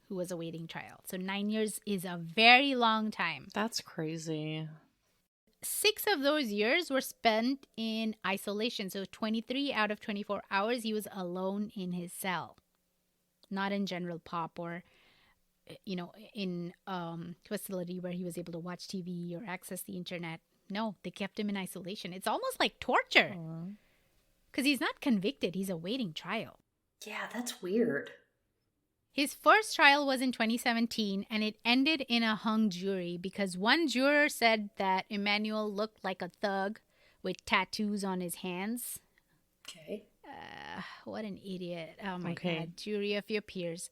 S1: who was awaiting trial. So 9 years is a very long time.
S2: That's crazy.
S1: 6 of those years were spent in isolation. So 23 out of 24 hours, he was alone in his cell, not in general pop or, you know, in facility where he was able to watch TV or access the internet. No, they kept him in isolation. It's almost like torture. Because he's not convicted. He's awaiting trial.
S3: Yeah, that's weird.
S1: His first trial was in 2017, and it ended in a hung jury because one juror said that Emmanuel looked like a thug with tattoos on his hands.
S3: Okay.
S1: What an idiot. Oh, my God. Jury of your peers.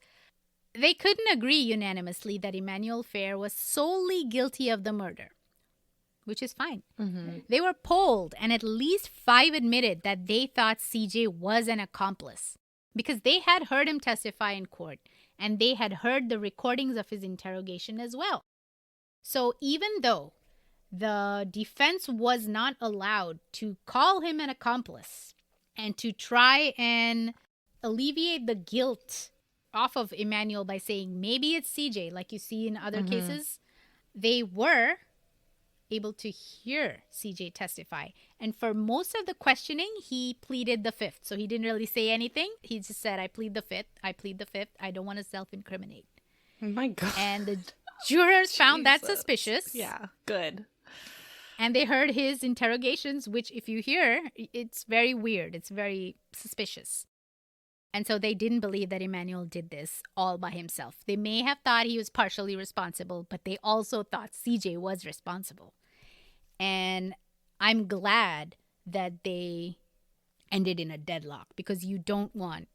S1: They couldn't agree unanimously that Emmanuel Fair was solely guilty of the murder, which is fine. They were polled, and at least 5 admitted that they thought CJ was an accomplice because they had heard him testify in court, and they had heard the recordings of his interrogation as well. So even though the defense was not allowed to call him an accomplice and to try and alleviate the guilt off of Emmanuel by saying maybe it's CJ, like you see in other cases, they were able to hear CJ testify. And for most of the questioning, he pleaded the fifth. So he didn't really say anything. He just said, I plead the fifth. I plead the fifth. I don't want to self-incriminate.
S2: Oh my God.
S1: And the jurors found that suspicious.
S2: Yeah, good.
S1: And they heard his interrogations, which if you hear, it's very weird. It's very suspicious. And so they didn't believe that Emmanuel did this all by himself. They may have thought he was partially responsible, but they also thought CJ was responsible. And I'm glad that they ended in a deadlock because you don't want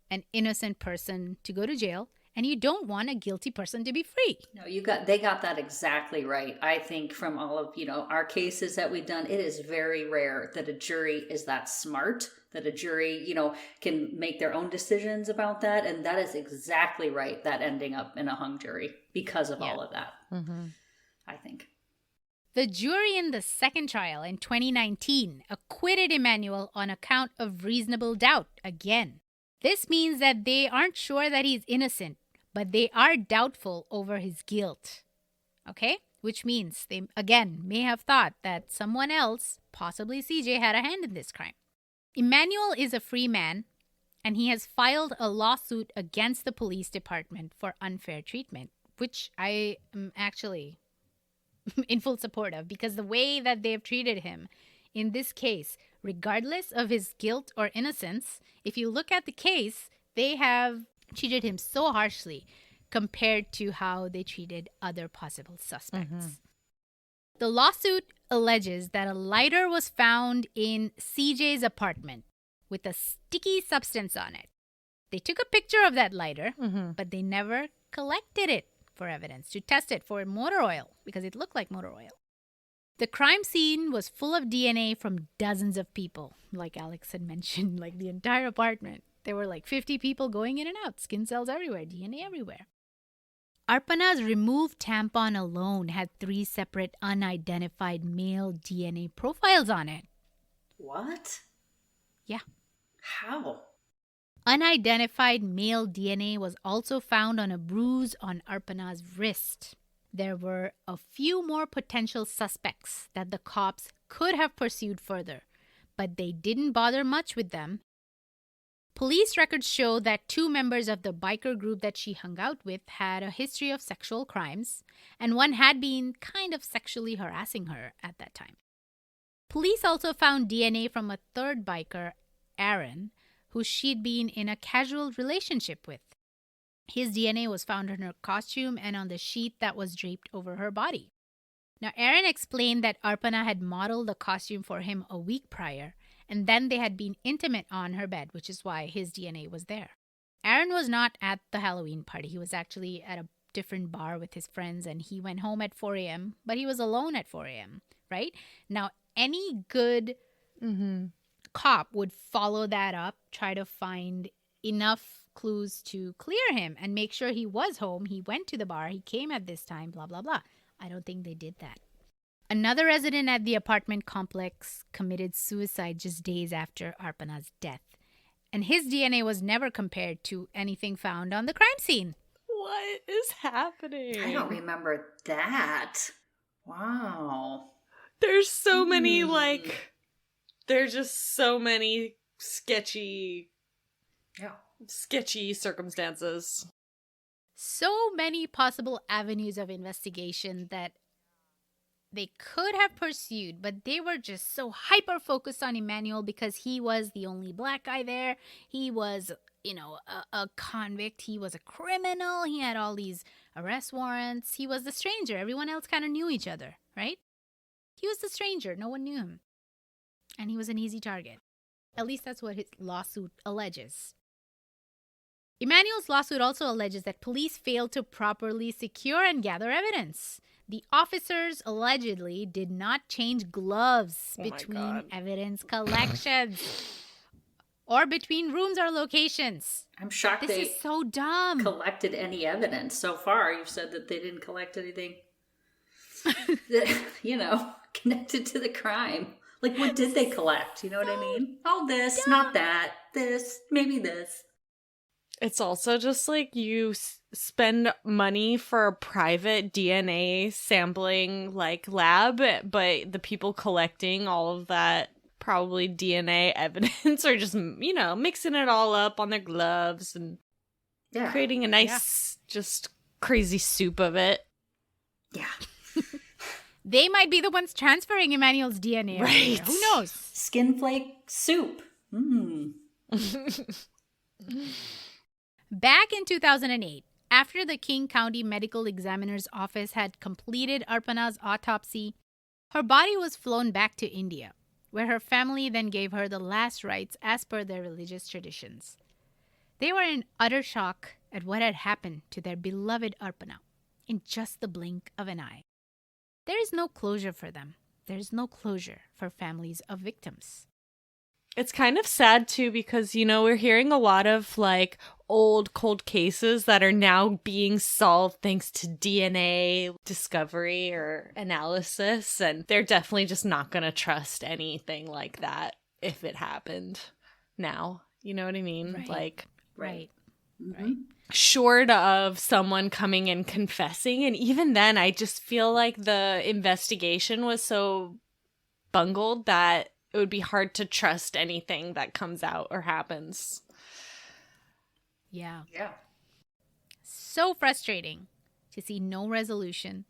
S1: an innocent person to go to jail and you don't want a guilty person to be free.
S3: No, they got that exactly right. I think from all of, our cases that we've done, it is very rare that a jury is that smart, that a jury, can make their own decisions about that. And that is exactly right, that ending up in a hung jury because of all of that, I think.
S1: The jury in the second trial in 2019 acquitted Emmanuel on account of reasonable doubt again. This means that they aren't sure that he's innocent, but they are doubtful over his guilt. Okay? Which means they, again, may have thought that someone else, possibly CJ, had a hand in this crime. Emmanuel is a free man, and he has filed a lawsuit against the police department for unfair treatment, which I am actually in full support of, because the way that they've treated him in this case, regardless of his guilt or innocence, if you look at the case, they have treated him so harshly compared to how they treated other possible suspects. The lawsuit alleges that a lighter was found in CJ's apartment with a sticky substance on it. They took a picture of that lighter, but they never collected it for evidence to test it for motor oil because it looked like motor oil. The crime scene was full of DNA from dozens of people, like Alex had mentioned, like the entire apartment. There were like 50 people going in and out, skin cells everywhere, DNA everywhere. Arpana's removed tampon alone had 3 separate unidentified male DNA profiles on it.
S3: What?
S1: Yeah.
S3: How?
S1: Unidentified male DNA was also found on a bruise on Arpana's wrist. There were a few more potential suspects that the cops could have pursued further, but they didn't bother much with them. Police records show that 2 members of the biker group that she hung out with had a history of sexual crimes, and one had been kind of sexually harassing her at that time. Police also found DNA from a 3rd biker, Aaron, who she'd been in a casual relationship with. His DNA was found on her costume and on the sheet that was draped over her body. Now, Aaron explained that Arpana had modeled the costume for him a week prior, and then they had been intimate on her bed, which is why his DNA was there. Aaron was not at the Halloween party. He was actually at a different bar with his friends, and he went home at 4 a.m., but he was alone at 4 a.m., right? Now, any good cop would follow that up, try to find enough clues to clear him and make sure he was home. He went to the bar. He came at this time, blah, blah, blah. I don't think they did that. Another resident at the apartment complex committed suicide just days after Arpana's death. And his DNA was never compared to anything found on the crime scene.
S2: What is happening?
S3: I don't remember that. Wow.
S2: There's so many, there's just so many sketchy circumstances.
S1: So many possible avenues of investigation that they could have pursued, but they were just so hyper-focused on Emmanuel because he was the only black guy there. He was, a convict. He was a criminal. He had all these arrest warrants. He was the stranger. Everyone else kind of knew each other, right? He was the stranger. No one knew him. And he was an easy target. At least that's what his lawsuit alleges. Emmanuel's lawsuit also alleges that police failed to properly secure and gather evidence. The officers allegedly did not change gloves between evidence collections or between rooms or locations.
S3: I'm shocked
S1: this is so dumb.
S3: Collected any evidence. So far, you've said that they didn't collect anything, connected to the crime. Like, what did they collect? You know what I mean? Oh, this,
S1: dumb.
S3: Not that, this, maybe this.
S2: It's also just like you spend money for a private DNA sampling lab, but the people collecting all of that probably DNA evidence are just, mixing it all up on their gloves and creating a nice, just crazy soup of it.
S3: Yeah.
S1: They might be the ones transferring Emmanuel's DNA.
S2: Right.
S1: Who knows?
S3: Skin flake soup.
S1: Back in 2008, after the King County Medical Examiner's Office had completed Arpana's autopsy, her body was flown back to India, where her family then gave her the last rites as per their religious traditions. They were in utter shock at what had happened to their beloved Arpana in just the blink of an eye. There is no closure for them. There is no closure for families of victims.
S2: It's kind of sad, too, because, we're hearing a lot of, old cold cases that are now being solved thanks to DNA discovery or analysis, and they're definitely just not going to trust anything like that if it happened now. You know what I mean?
S1: Right.
S2: Right.
S3: Mm-hmm.
S2: Short of someone coming and confessing, and even then, I just feel like the investigation was so bungled that it would be hard to trust anything that comes out or happens.
S1: Yeah.
S3: Yeah.
S1: So frustrating to see no resolution.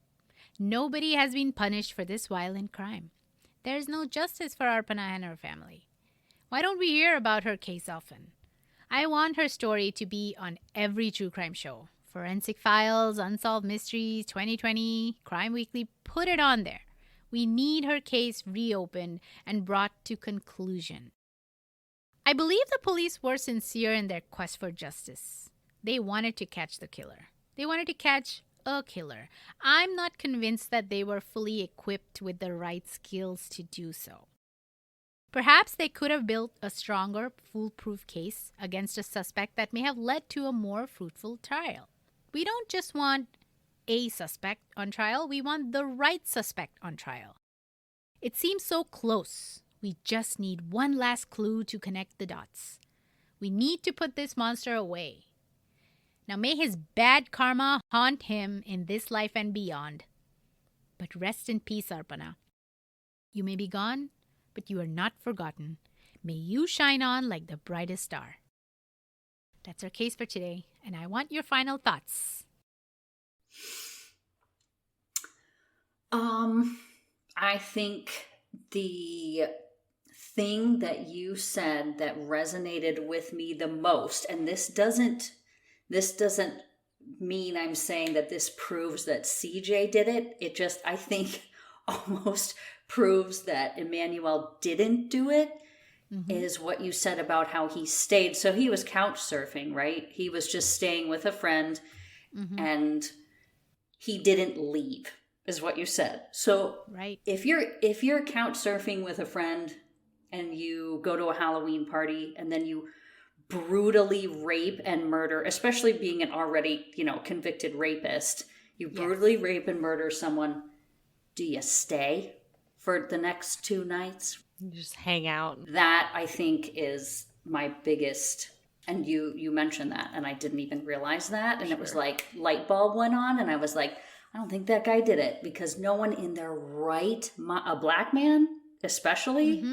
S1: Nobody has been punished for this violent crime. There is no justice for Arpana and her family. Why don't we hear about her case often? I want her story to be on every true crime show. Forensic Files, Unsolved Mysteries, 2020, Crime Weekly, put it on there. We need her case reopened and brought to conclusion. I believe the police were sincere in their quest for justice. They wanted to catch the killer. They wanted to catch a killer. I'm not convinced that they were fully equipped with the right skills to do so. Perhaps they could have built a stronger, foolproof case against a suspect that may have led to a more fruitful trial. We don't just want a suspect on trial. We want the right suspect on trial. It seems so close. We just need one last clue to connect the dots. We need to put this monster away. Now may his bad karma haunt him in this life and beyond. But rest in peace, Arpana. You may be gone, but you are not forgotten. May you shine on like the brightest star. That's our case for today, and I want your final thoughts.
S3: I think the thing that you said that resonated with me the most, and this doesn't mean I'm saying that this proves that CJ did it. It just, I think, almost proves that Emmanuel didn't do it, is what you said about how he stayed. So he was couch surfing, right? He was just staying with a friend and he didn't leave, is what you said. So
S1: right.
S3: if you're couch surfing with a friend and you go to a Halloween party and then you brutally rape and murder, especially being an already, convicted rapist, you brutally rape and murder someone, do you stay for the next 2 nights?
S2: You just hang out.
S3: That, I think, is my biggest, and you mentioned that, and I didn't even realize that, and it was like light bulb went on, and I was like, I don't think that guy did it, because no one in their right, a black man especially,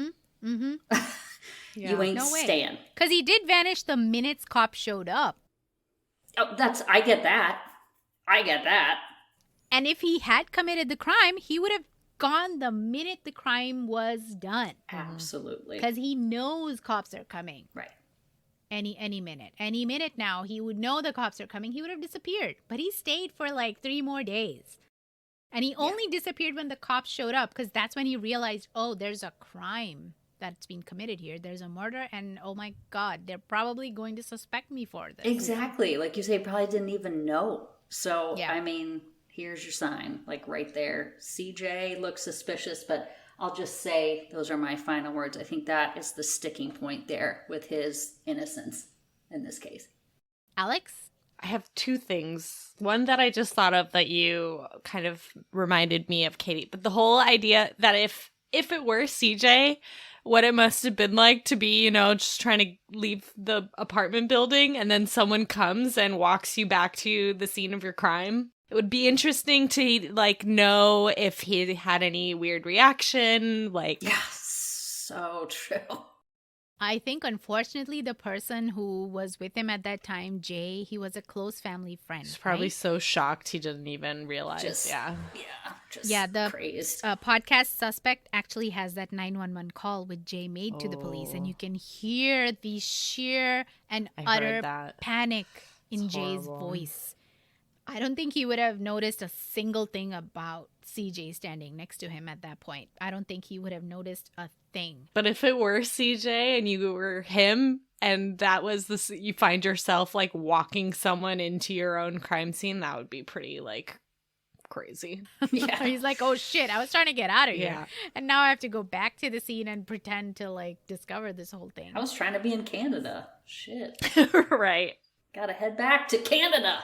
S3: you ain't staying.
S1: Because he did vanish the minute cops showed up.
S3: Oh, I get that.
S1: And if he had committed the crime, he would have gone the minute the crime was done.
S3: Absolutely.
S1: Because he knows cops are coming.
S3: Right.
S1: Any minute now, he would know the cops are coming. He would have disappeared. But he stayed for like 3 more days. And he only disappeared when the cops showed up, because that's when he realized, oh, there's a crime that's been committed here. There's a murder, and oh my God, they're probably going to suspect me for this.
S3: Exactly. Like you say, probably didn't even know. So, I mean, here's your sign, like right there. CJ looks suspicious, but I'll just say those are my final words. I think that is the sticking point there with his innocence in this case.
S1: Alex?
S2: I have 2 things. One that I just thought of that you kind of reminded me of, Katie. But the whole idea that if it were CJ, what it must have been like to be, just trying to leave the apartment building and then someone comes and walks you back to the scene of your crime. It would be interesting to know if he had any weird reaction.
S3: Yes, so true.
S1: I think, unfortunately, the person who was with him at that time, Jay, he was a close family friend.
S2: He's probably so shocked he didn't even realize.
S1: The
S3: crazed.
S1: Podcast suspect actually has that 911 call with Jay made to the police, and you can hear the sheer and utter panic in Jay's voice. I don't think he would have noticed a single thing about CJ standing next to him at that point. I don't think he would have noticed a thing.
S2: But if it were CJ and you were him, and that was you find yourself walking someone into your own crime scene, that would be pretty crazy.
S1: Yeah. He's like, oh shit, I was trying to get out of here. And now I have to go back to the scene and pretend to discover this whole thing.
S3: I was trying to be in Canada. Shit.
S2: Right.
S3: Gotta head back to Canada.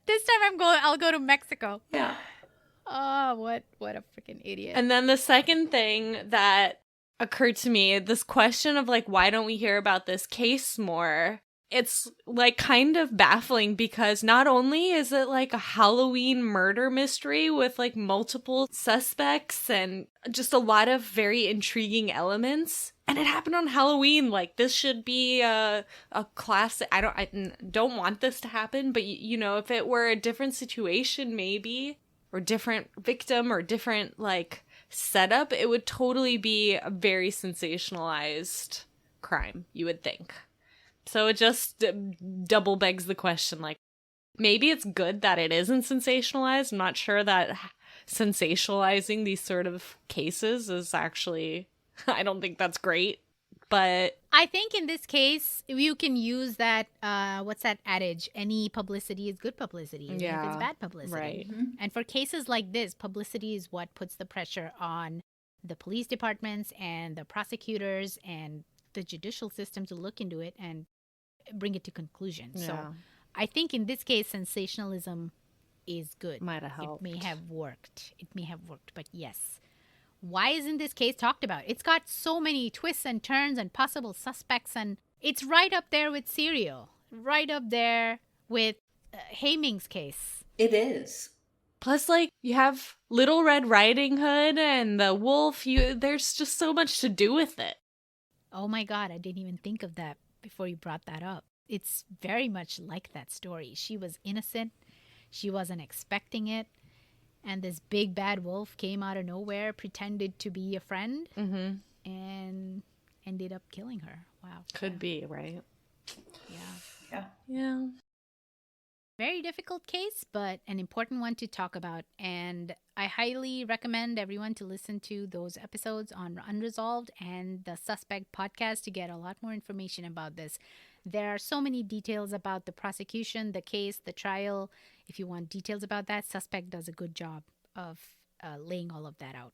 S1: This time I'll go to Mexico.
S3: Yeah.
S1: Oh, what a freaking idiot.
S2: And then the second thing that occurred to me, this question of why don't we hear about this case more? It's kind of baffling, because not only is it a Halloween murder mystery with multiple suspects and just a lot of very intriguing elements, and it happened on Halloween. This should be a classic. I don't want this to happen, but if it were a different situation maybe, or different victim, or different setup, it would totally be a very sensationalized crime, you would think. So it just double begs the question, maybe it's good that it isn't sensationalized. I'm not sure that sensationalizing these sort of cases is actually, I don't think that's great. But
S1: I think in this case, you can use that, what's that adage? Any publicity is good publicity, even if it's bad publicity.
S2: Right.
S1: Mm-hmm. And for cases like this, publicity is what puts the pressure on the police departments and the prosecutors and the judicial system to look into it and bring it to conclusion. So I think in this case, sensationalism is good.
S2: Might have
S1: It
S2: helped.
S1: may have worked. But yes. Why isn't this case talked about? It's got so many twists and turns and possible suspects, and it's right up there with Serial. Right up there with Haming's case.
S3: It is.
S2: Plus, like, you have Little Red Riding Hood and the wolf. There's just so much to do with it.
S1: Oh my God, I didn't even think of that before you brought that up. It's very much like that story. She was innocent. She wasn't expecting it. And this big bad wolf came out of nowhere, pretended to be a friend, and ended up killing her. Wow.
S2: Could be, right?
S3: Yeah.
S1: Very difficult case, but an important one to talk about. And I highly recommend everyone to listen to those episodes on Unresolved and the Suspect podcast to get a lot more information about this. There are so many details about the prosecution, the case, the trial. If you want details about that, Suspect does a good job of laying all of that out.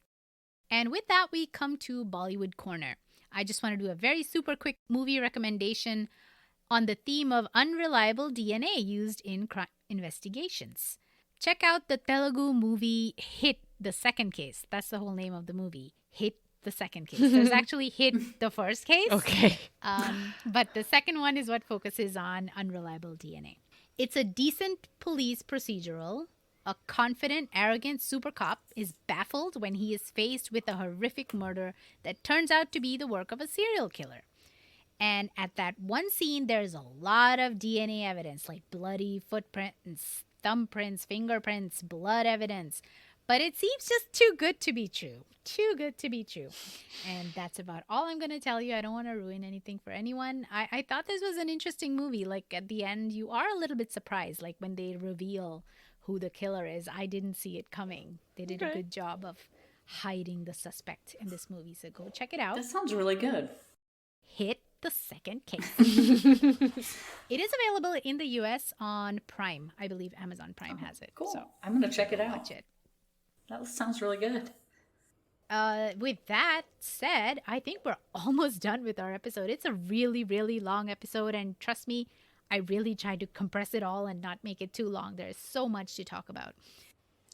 S1: And with that, we come to Bollywood Corner. I just want to do a very super quick movie recommendation on the theme of unreliable DNA used in crime investigations. Check out the Telugu movie Hit the Second Case. That's the whole name of the movie. Hit the Second Case. There's actually Hit the First Case.
S2: Okay.
S1: But the second one is what focuses on unreliable DNA. It's a decent police procedural. A confident, arrogant super cop is baffled when he is faced with a horrific murder that turns out to be the work of a serial killer. And at that one scene, there's a lot of DNA evidence, like bloody footprints, thumbprints, fingerprints, blood evidence. But it seems just too good to be true. Too good to be true. And that's about all I'm going to tell you. I don't want to ruin anything for anyone. I thought this was an interesting movie. Like, at the end, you are a little bit surprised. Like, when they reveal who the killer is, I didn't see it coming. They did a good job of hiding the suspect in this movie. So go check it out.
S3: That sounds really good.
S1: Hit the Second Case. It is available in the US on Prime. I believe Amazon Prime has it.
S3: Cool.
S1: So
S3: I'm going to check it out.
S1: watch it.
S3: That sounds really good.
S1: With that said, I think we're almost done with our episode. It's a really, really long episode, and trust me, I really tried to compress it all and not make it too long. There's so much to talk about.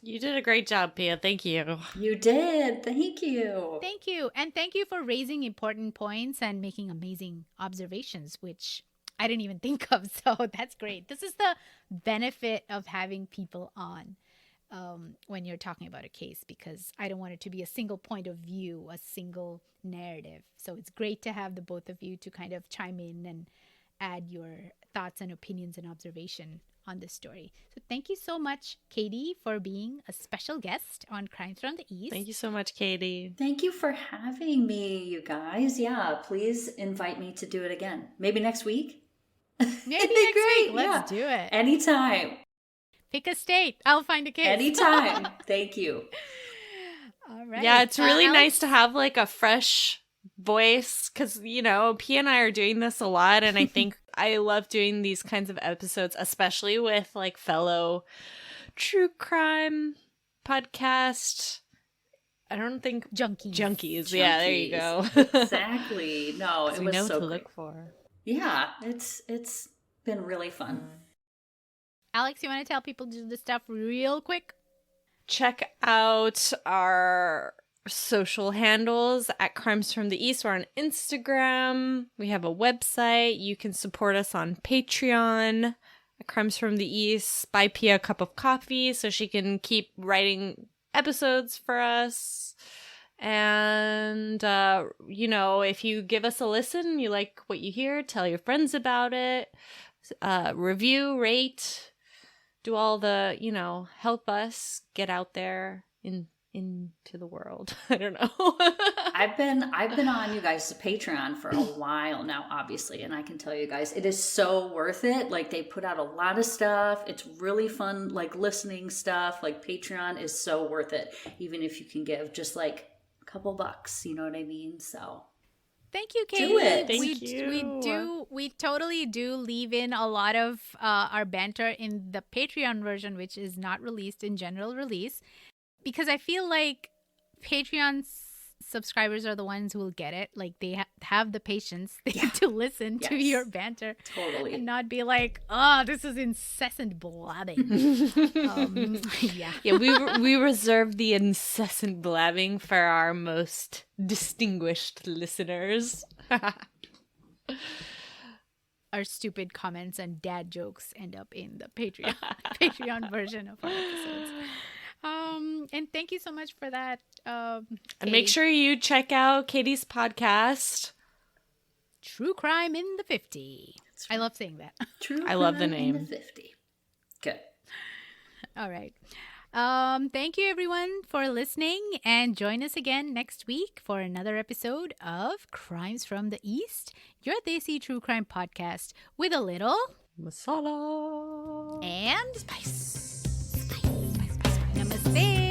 S2: You did a great job, Pia. Thank you.
S3: You did. Thank you.
S1: Thank you. And thank you for raising important points and making amazing observations, which I didn't even think of. So that's great. This is the benefit of having people on when you're talking about a case, because I don't want it to be a single point of view, a single narrative. So it's great to have the both of you to kind of chime in and add your thoughts and opinions and observation on this story. So thank you so much, Katy, for being a special guest on Crimes from the East.
S2: Thank you so much, Katy.
S3: Thank you for having me, you guys. Yeah, please invite me to do it again. Maybe next week?
S1: Maybe next week. Let's do it.
S3: Anytime.
S1: Pick a state. I'll find a case.
S3: Anytime. Thank you.
S1: All right.
S2: Yeah, it's really
S1: Alex?
S2: nice to have like a fresh voice, because, you know, Pia and I are doing this a lot, and I think I love doing these kinds of episodes, especially with like fellow true crime podcast. I don't think junkies. Yeah, there you go.
S3: Exactly. No, it
S2: we
S3: was
S2: know
S3: so
S2: what to
S3: great.
S2: look for.
S3: Yeah, it's been really fun.
S1: Alex, you want to tell people to do this stuff real quick?
S2: Check out our social handles at Crimes from the East. We're on Instagram. We have a website. You can support us on Patreon at Crimes from the East. Buy Pia a cup of coffee so she can keep writing episodes for us. And, you know, if you give us a listen, you like what you hear, tell your friends about it. Review, rate, do all the, you know, help us get out there into the world. I don't know.
S3: I've been on you guys' Patreon for a while now, obviously, and I can tell you guys, it is so worth it. Like, they put out a lot of stuff. It's really fun, like listening stuff. Like, Patreon is so worth it, even if you can give just like a couple bucks. You know what I mean? So
S1: Thank you, Katy.
S3: Do it.
S2: Thank you.
S1: We totally do leave in a lot of our banter in the Patreon version, which is not released in general release, because I feel like Patreon subscribers are the ones who will get it. Like they have the patience to listen to your banter.
S3: Totally.
S1: And not be like, oh, this is incessant blabbing. Yeah.
S2: We reserve the incessant blabbing for our most distinguished listeners.
S1: Our stupid comments and dad jokes end up in the Patreon version of our episodes. And thank you so much for that.
S2: And make sure you check out Katy's podcast,
S1: True Crime in the 50.
S3: Right.
S1: I love saying that.
S3: True
S2: I love the
S3: Crime in
S2: name.
S3: the 50. Good.
S1: All right. Thank you everyone for listening, and join us again next week for another episode of Crimes from the East, your Desi True Crime podcast with a little
S2: masala
S1: and spice. Namaste.